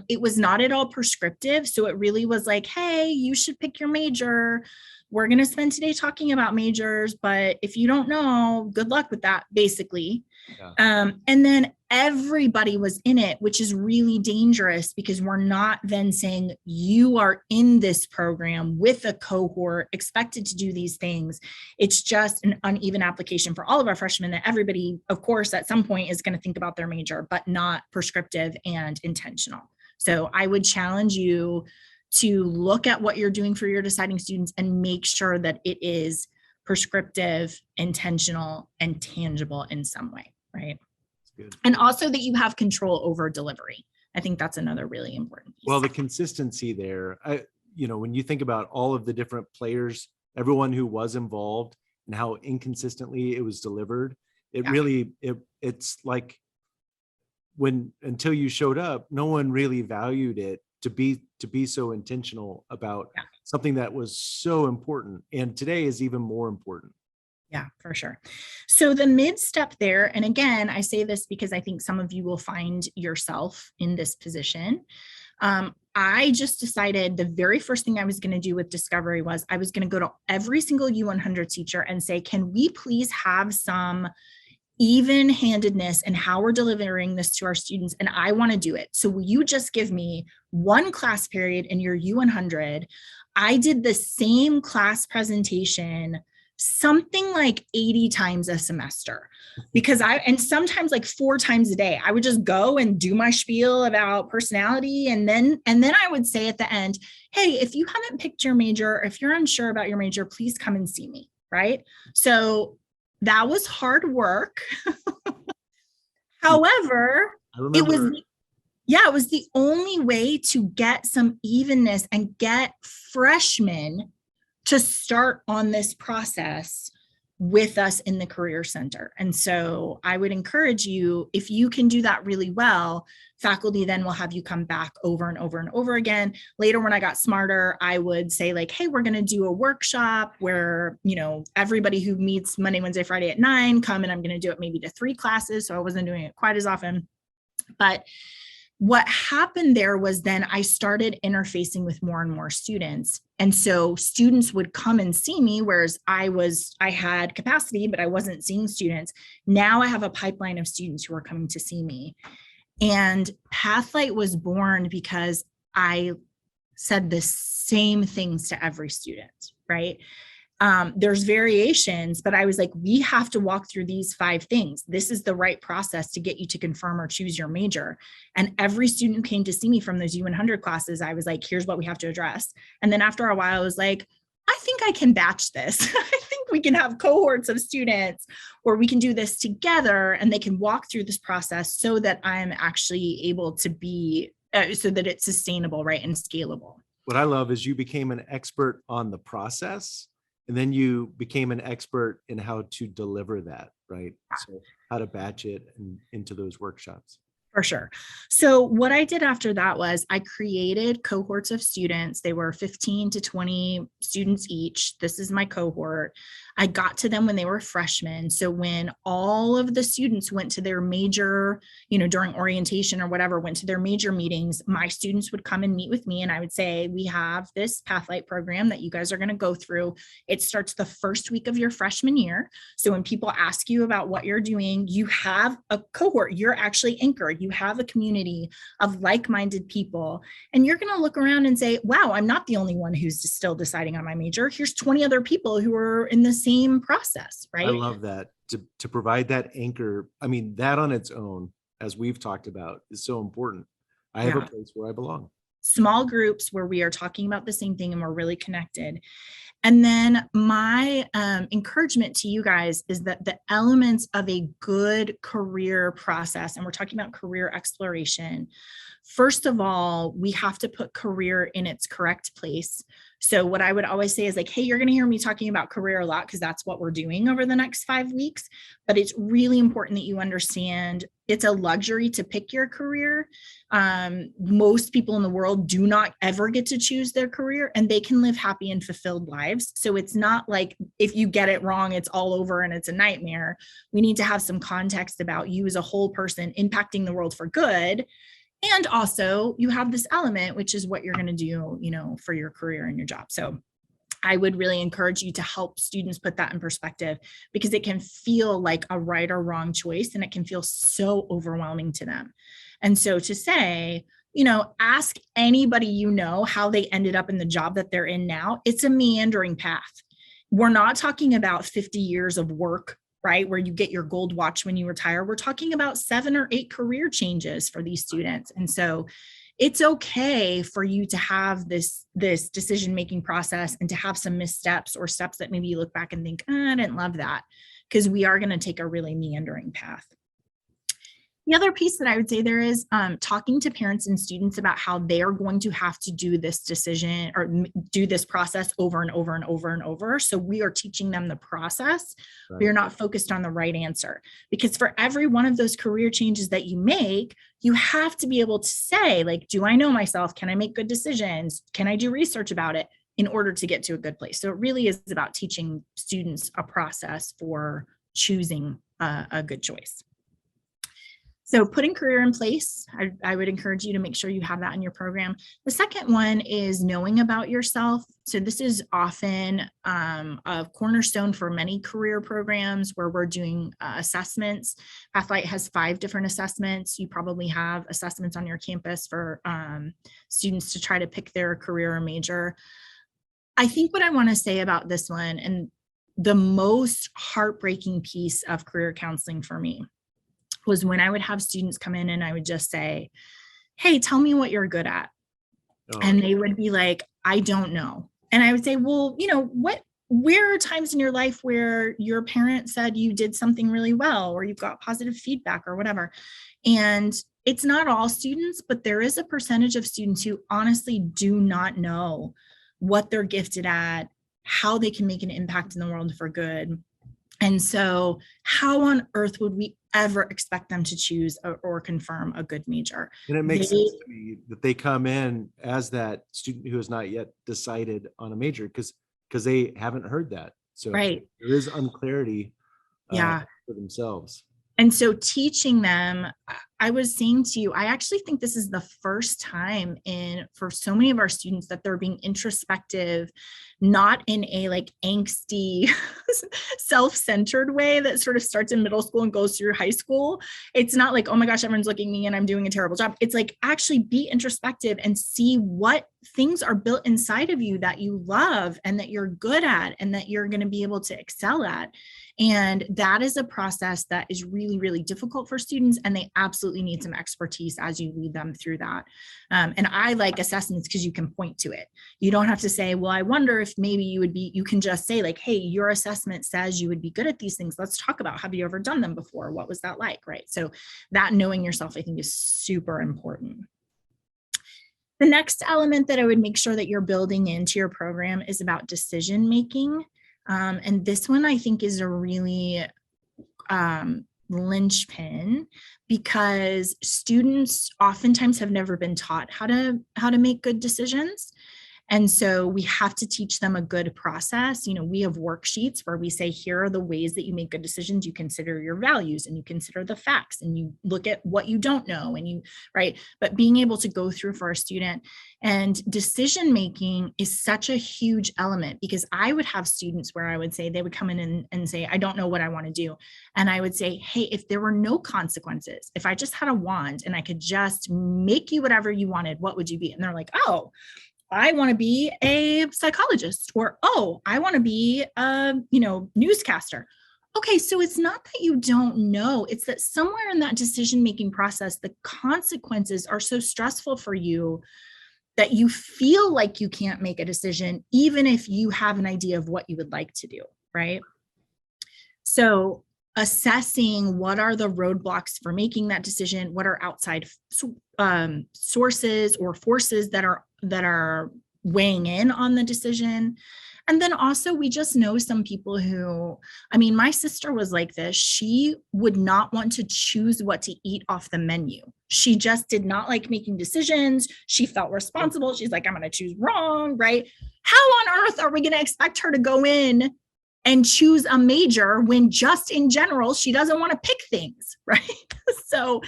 It was not at all prescriptive. So it really was like, hey, you should pick your major. We're going to spend today talking about majors, but if you don't know, good luck with that, basically. Yeah. And then everybody was in it, which is really dangerous, because we're not then saying you are in this program with a cohort expected to do these things. It's just an uneven application for all of our freshmen that everybody, of course, at some point is going to think about their major, but not prescriptive and intentional. So I would challenge you to look at what you're doing for your deciding students and make sure that it is prescriptive, intentional, and tangible in some way, right? Good. And also that you have control over delivery. I think that's another really important piece. Well, the consistency there, when you think about all of the different players, everyone who was involved and how inconsistently it was delivered, it's like until you showed up, no one really valued it to be so intentional about something that was so important, and today is even more important. Yeah, for sure. So the mid step there, and again, I say this because I think some of you will find yourself in this position. I just decided the very first thing I was going to do with discovery was I was going to go to every single U100 teacher and say, can we please have some even-handedness in how we're delivering this to our students? And I want to do it. So will you just give me one class period in your U100? I did the same class presentation something like 80 times a semester, because and sometimes like 4 times a day, I would just go and do my spiel about personality. And then I would say at the end, hey, if you haven't picked your major, if you're unsure about your major, please come and see me. Right. So that was hard work. However, it was the only way to get some evenness and get freshmen to start on this process with us in the Career Center. And so I would encourage you, if you can do that really well, faculty then will have you come back over and over and over again. Later, when I got smarter, I would say like, hey, we're going to do a workshop where, everybody who meets Monday, Wednesday, Friday at 9 come, and I'm going to do it maybe to 3 classes. So I wasn't doing it quite as often. But what happened there was then I started interfacing with more and more students. And so students would come and see me, whereas I had capacity, but I wasn't seeing students. Now I have a pipeline of students who are coming to see me. And PathLIGHT was born because I said the same things to every student, right? There's variations, but I was like, we have to walk through these 5 things. This is the right process to get you to confirm or choose your major. And every student who came to see me from those U100 classes, I was like, here's what we have to address. And then after a while, I was like, I think I can batch this. I think we can have cohorts of students where we can do this together and they can walk through this process so that I'm actually able to be, so that it's sustainable, right, and scalable. What I love is you became an expert on the process, and then you became an expert in how to deliver that, right? So how to batch it into those workshops. For sure. So what I did after that was I created cohorts of students. They were 15 to 20 students each. This is my cohort. I got to them when they were freshmen. So when all of the students went to their major, during orientation or whatever, went to their major meetings, my students would come and meet with me and I would say, we have this PathLIGHT program that you guys are going to go through. It starts the first week of your freshman year. So when people ask you about what you're doing, you have a cohort, you're actually anchored. You have a community of like-minded people, and you're going to look around and say, wow, I'm not the only one who's still deciding on my major. Here's 20 other people who are in the same process, right? I love that. To provide that anchor. I mean, that on its own, as we've talked about, is so important. I have a place where I belong. Small groups where we are talking about the same thing and we're really connected. And then my encouragement to you guys is that the elements of a good career process, and we're talking about career exploration, first of all, we have to put career in its correct place. So what I would always say is like, hey, you're going to hear me talking about career a lot because that's what we're doing over the next 5 weeks. But it's really important that you understand it's a luxury to pick your career. Most people in the world do not ever get to choose their career, and they can live happy and fulfilled lives. So it's not like if you get it wrong, it's all over and it's a nightmare. We need to have some context about you as a whole person impacting the world for good. And also you have this element, which is what you're going to do, for your career and your job. So I would really encourage you to help students put that in perspective, because it can feel like a right or wrong choice and it can feel so overwhelming to them. And so to say, ask anybody how they ended up in the job that they're in now. It's a meandering path. We're not talking about 50 years of work, right, where you get your gold watch when you retire. We're talking about 7 or 8 career changes for these students. And so it's okay for you to have this decision-making process and to have some missteps or steps that maybe you look back and think, I didn't love that, because we are going to take a really meandering path. The other piece that I would say there is talking to parents and students about how they are going to have to do this decision or do this process over and over and over and over. So we are teaching them the process. Right. We are not focused on the right answer, because for every one of those career changes that you make, you have to be able to say, like, do I know myself? Can I make good decisions? Can I do research about it in order to get to a good place? So it really is about teaching students a process for choosing a good choice. So putting career in place, I would encourage you to make sure you have that in your program. The second one is knowing about yourself. So this is often a cornerstone for many career programs where we're doing assessments. PathLIGHT has 5 different assessments. You probably have assessments on your campus for students to try to pick their career or major. I think what I want to say about this one, and the most heartbreaking piece of career counseling for me, was when I would have students come in and I would just say, hey, tell me what you're good at. Oh. And they would be like, I don't know. And I would say, well, where are times in your life where your parent said you did something really well, or you've got positive feedback or whatever? And it's not all students, but there is a percentage of students who honestly do not know what they're gifted at, how they can make an impact in the world for good. And so how on earth would we ever expect them to choose or confirm a good major? And it makes sense to me that they come in as that student who has not yet decided on a major, because they haven't heard that. So right. There is unclarity for themselves. And so teaching them, I was saying to you, I actually think this is the first time for so many of our students that they're being introspective, not in a like angsty, self-centered way that sort of starts in middle school and goes through high school. It's not like, oh my gosh, everyone's looking at me and I'm doing a terrible job. It's like, actually be introspective and see what things are built inside of you that you love and that you're good at and that you're going to be able to excel at. And that is a process that is really, really difficult for students, and they absolutely need some expertise as you lead them through that. And I like assessments because you can point to it. You don't have to say, well, I wonder if maybe you can just say like, hey, your assessment says you would be good at these things. Let's talk about, have you ever done them before? What was that like, right? So that knowing yourself, I think, is super important. The next element that I would make sure that you're building into your program is about decision making. And this one I think is a really linchpin because students oftentimes have never been taught how to make good decisions. And so we have to teach them a good process. We have worksheets where we say, here are the ways that you make good decisions. You consider your values and you consider the facts and you look at what you don't know right? But being able to go through for a student, and decision-making is such a huge element, because I would have students where I would say, they would come in and say, I don't know what I want to do. And I would say, hey, if there were no consequences, if I just had a wand and I could just make you whatever you wanted, what would you be? And they're like, oh, I want to be a psychologist, or, oh, I want to be a, newscaster. Okay, so it's not that you don't know, it's that somewhere in that decision-making process, the consequences are so stressful for you that you feel like you can't make a decision, even if you have an idea of what you would like to do, right? So assessing what are the roadblocks for making that decision, what are outside sources or forces that are weighing in on the decision. And then also, we just know some people who, my sister was like this. She would not want to choose what to eat off the menu. She just did not like making decisions. She felt responsible. She's like, I'm going to choose wrong, right? How on earth are we going to expect her to go in and choose a major when just in general, she doesn't want to pick things, right? So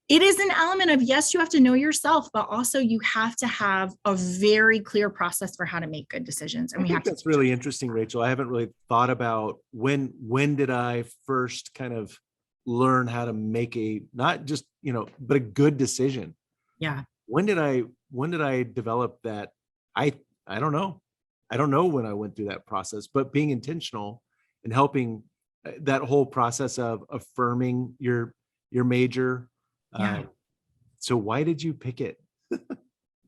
it is an element of, yes, you have to know yourself, but also you have to have a very clear process for how to make good decisions. And that's really interesting, Rachel. I haven't really thought about when did I first kind of learn how to make not just, but a good decision. Yeah. When did I develop that? I don't know. I don't know when I went through that process, but being intentional and helping that whole process of affirming your major. Yeah. So why did you pick it?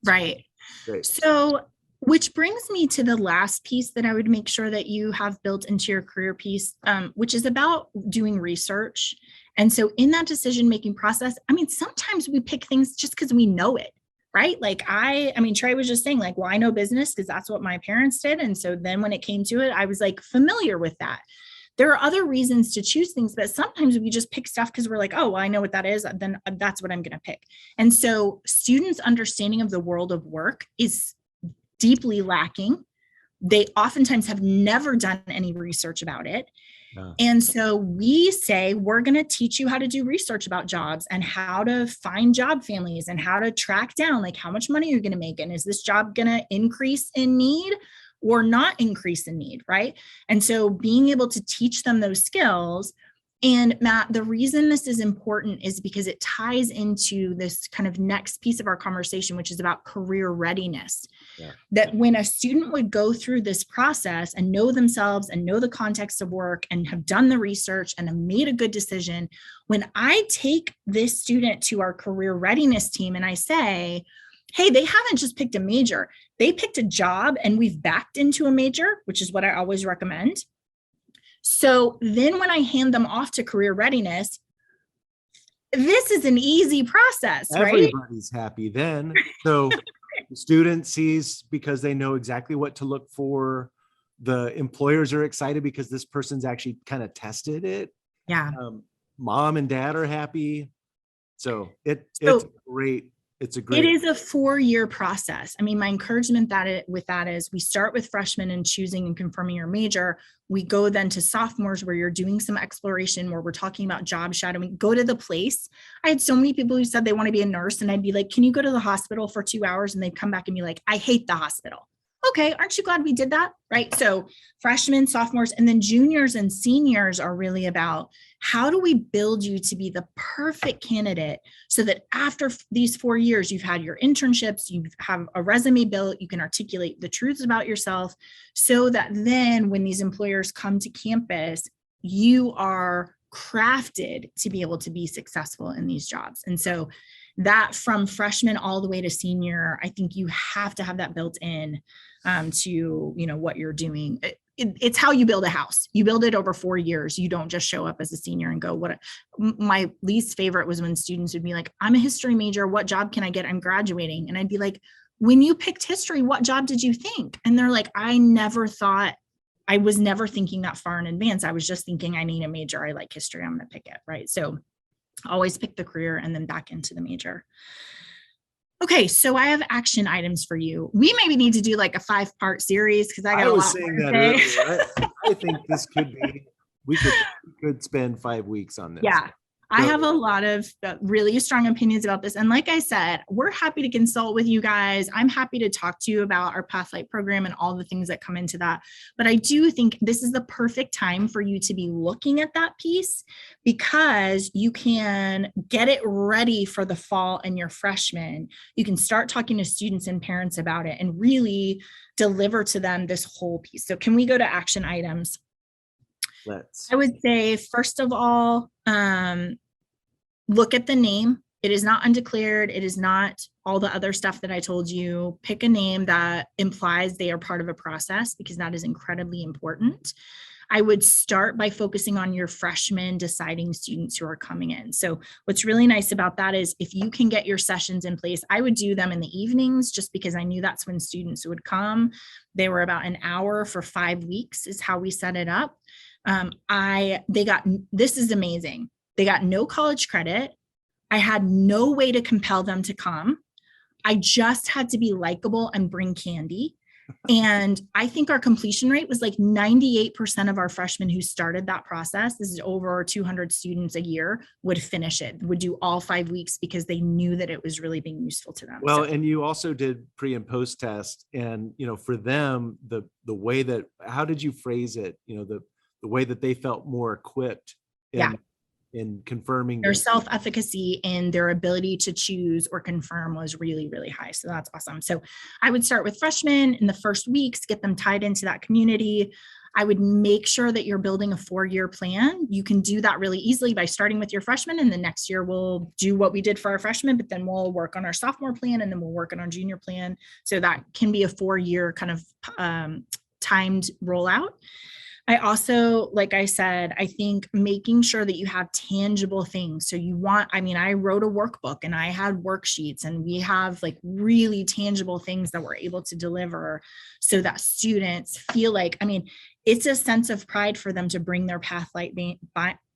Right. Great. So, which brings me to the last piece that I would make sure that you have built into your career piece, which is about doing research. And so in that decision-making process, sometimes we pick things just because we know it, right? Like Trey was just saying, like, well, I know business because that's what my parents did. And so then when it came to it, I was like familiar with that. There are other reasons to choose things, but sometimes we just pick stuff because we're like, oh, well, I know what that is, then that's what I'm going to pick. And so students' understanding of the world of work is deeply lacking. They oftentimes have never done any research about it. Yeah. And so we say, we're going to teach you how to do research about jobs and how to find job families and how to track down, like, how much money you're going to make. And is this job going to increase in need or not increase in need, right? And so being able to teach them those skills. And Matt, the reason this is important is because it ties into this kind of next piece of our conversation, which is about career readiness. Yeah. That when a student would go through this process and know themselves and know the context of work and have done the research and have made a good decision, when I take this student to our career readiness team and I say, hey, they haven't just picked a major, they picked a job and we've backed into a major, which is what I always recommend. So then when I hand them off to career readiness, this is an easy process, right? Everybody's happy then. So the student sees, because they know exactly what to look for. The employers are excited because this person's actually kind of tested it. Yeah. Mom and dad are happy. So it's great. It is a 4-year process. My encouragement with that is we start with freshmen and choosing and confirming your major. We go then to sophomores where you're doing some exploration, where we're talking about job shadowing. Go to the place. I had so many people who said they want to be a nurse, and I'd be like, can you go to the hospital for 2 hours? And they'd come back and be like, I hate the hospital. Okay, aren't you glad we did that? Right? So freshmen, sophomores, and then juniors and seniors are really about, how do we build you to be the perfect candidate so that after these 4 years, you've had your internships, you have a resume built, you can articulate the truths about yourself, so that then when these employers come to campus, you are crafted to be able to be successful in these jobs. And so that, from freshman all the way to senior, I think you have to have that built in to what you're doing. It's how you build a house. You build it over 4 years. You don't just show up as a senior and go, my least favorite was when students would be like, I'm a history major, what job can I get? I'm graduating. And I'd be like, when you picked history, what job did you think? And they're like, I never thought I was never thinking that far in advance. I was just thinking I need a major. I like history. I'm going to pick it. Right. So always pick the career and then back into the major. Okay, so I have action items for you. We maybe need to do like a 5-part series because I got a lot saying more that to say. earlier. I think this could be, we could spend 5 weeks on this. Yeah, I have a lot of really strong opinions about this. And like I said, we're happy to consult with you guys. I'm happy to talk to you about our PathLIGHT program and all the things that come into that. But I do think this is the perfect time for you to be looking at that piece because you can get it ready for the fall and your freshmen. You can start talking to students and parents about it and really deliver to them this whole piece. So can we go to action items? I would say, first of all, look at the name. It is not undeclared. It is not all the other stuff that I told you. Pick a name that implies they are part of a process because that is incredibly important. I would start by focusing on your freshmen deciding students who are coming in. So what's really nice about that is if you can get your sessions in place, I would do them in the evenings just because I knew that's when students would come. They were about an hour for 5 weeks is how we set it up. This is amazing. They got no college credit. I had no way to compel them to come. I just had to be likable and bring candy. And I think our completion rate was like 98% of our freshmen who started that process. This is over 200 students a year would finish it, would do all 5 weeks because they knew that it was really being useful to them. Well, and you also did pre and post test, and for them, the way that, how did you phrase it? The way that they felt more equipped in confirming their self-efficacy and their ability to choose or confirm was really, really high. So that's awesome. So I would start with freshmen in the first weeks, get them tied into that community. I would make sure that you're building a 4-year plan. You can do that really easily by starting with your freshmen, and the next year we'll do what we did for our freshmen, but then we'll work on our sophomore plan and then we'll work on our junior plan. So that can be a 4-year kind of timed rollout. I also, like I said, I think making sure that you have tangible things. So I wrote a workbook and I had worksheets, and we have like really tangible things that we're able to deliver so that students feel like, it's a sense of pride for them to bring their PathLIGHT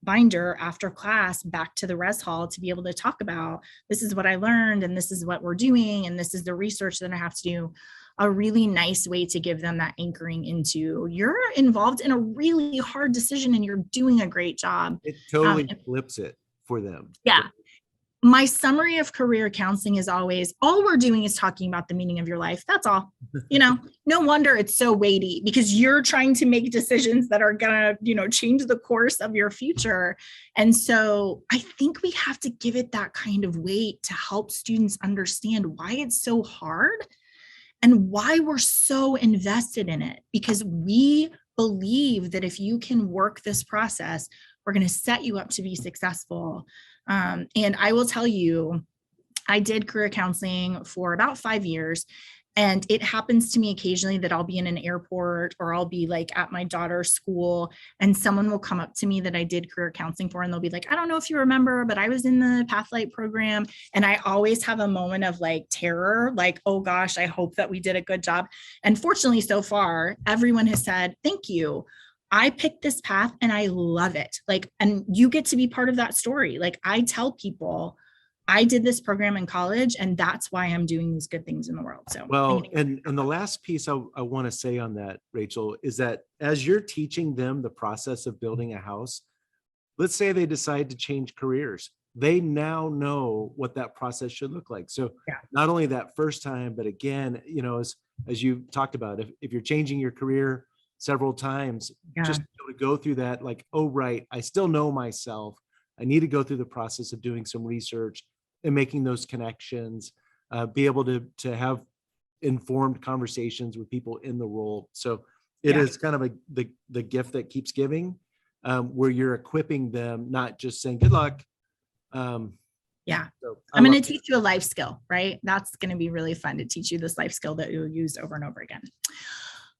binder after class back to the res hall to be able to talk about, this is what I learned and this is what we're doing and this is the research that I have to do. A really nice way to give them that anchoring into, you're involved in a really hard decision and you're doing a great job. It totally flips it for them. Yeah. My summary of career counseling is always, all we're doing is talking about the meaning of your life. That's all. No wonder it's so weighty because you're trying to make decisions that are going to, change the course of your future. And so I think we have to give it that kind of weight to help students understand why it's so hard and why we're so invested in it, because we believe that if you can work this process, we're going to set you up to be successful. And I will tell you, I did career counseling for about 5 years. And it happens to me occasionally that I'll be in an airport or I'll be like at my daughter's school and someone will come up to me that I did career counseling for. And they'll be like, I don't know if you remember, but I was in the PathLIGHT program. And I always have a moment of like terror, like, oh gosh, I hope that we did a good job. And fortunately, so far, everyone has said, thank you. I picked this path and I love it. And you get to be part of that story. I tell people, I did this program in college and that's why I'm doing these good things in the world. So, well, and the last piece I want to say on that, Rachel, is that as you're teaching them the process of building a house, let's say they decide to change careers. They now know what that process should look like. So not only that first time, but again, as you talked about, if you're changing your career several times, just to go through that, like, oh, right, I still know myself. I need to go through the process of doing some research and making those connections, be able to have informed conversations with people in the role. So it is kind of the gift that keeps giving, where you're equipping them, not just saying good luck. So I'm going to teach you a life skill, right? That's going to be really fun to teach you this life skill that you'll use over and over again.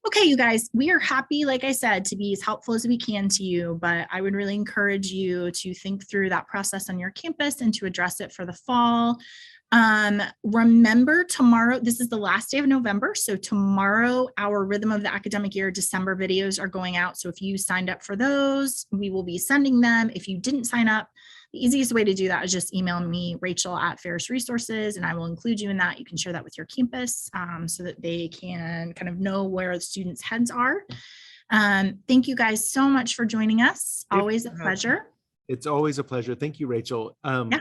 Okay, you guys, we are happy, like I said, to be as helpful as we can to you, but I would really encourage you to think through that process on your campus and to address it for the fall. Remember tomorrow, this is the last day of November. So tomorrow, our Rhythm of the Academic Year December videos are going out. So if you signed up for those, we will be sending them. If you didn't sign up, the easiest way to do that is just email me, Rachel@Ferris Resources, and I will include you in that. You can share that with your campus so that they can kind of know where the students' heads are. Thank you guys so much for joining us. Always a pleasure. It's always a pleasure. Thank you, Rachel. Yeah.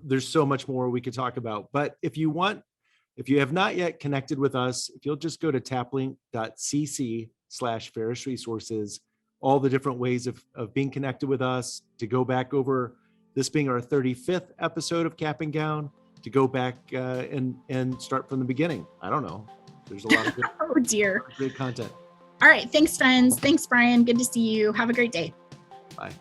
There's so much more we could talk about, but if you have not yet connected with us, if you'll just go to taplink.cc/Ferris Resources, all the different ways of being connected with us, to go back over this being our 35th episode of Cap and Gown, to go back and start from the beginning. I don't know. There's a lot of good, oh dear, great content. All right. Thanks, friends. Thanks, Brian. Good to see you. Have a great day. Bye.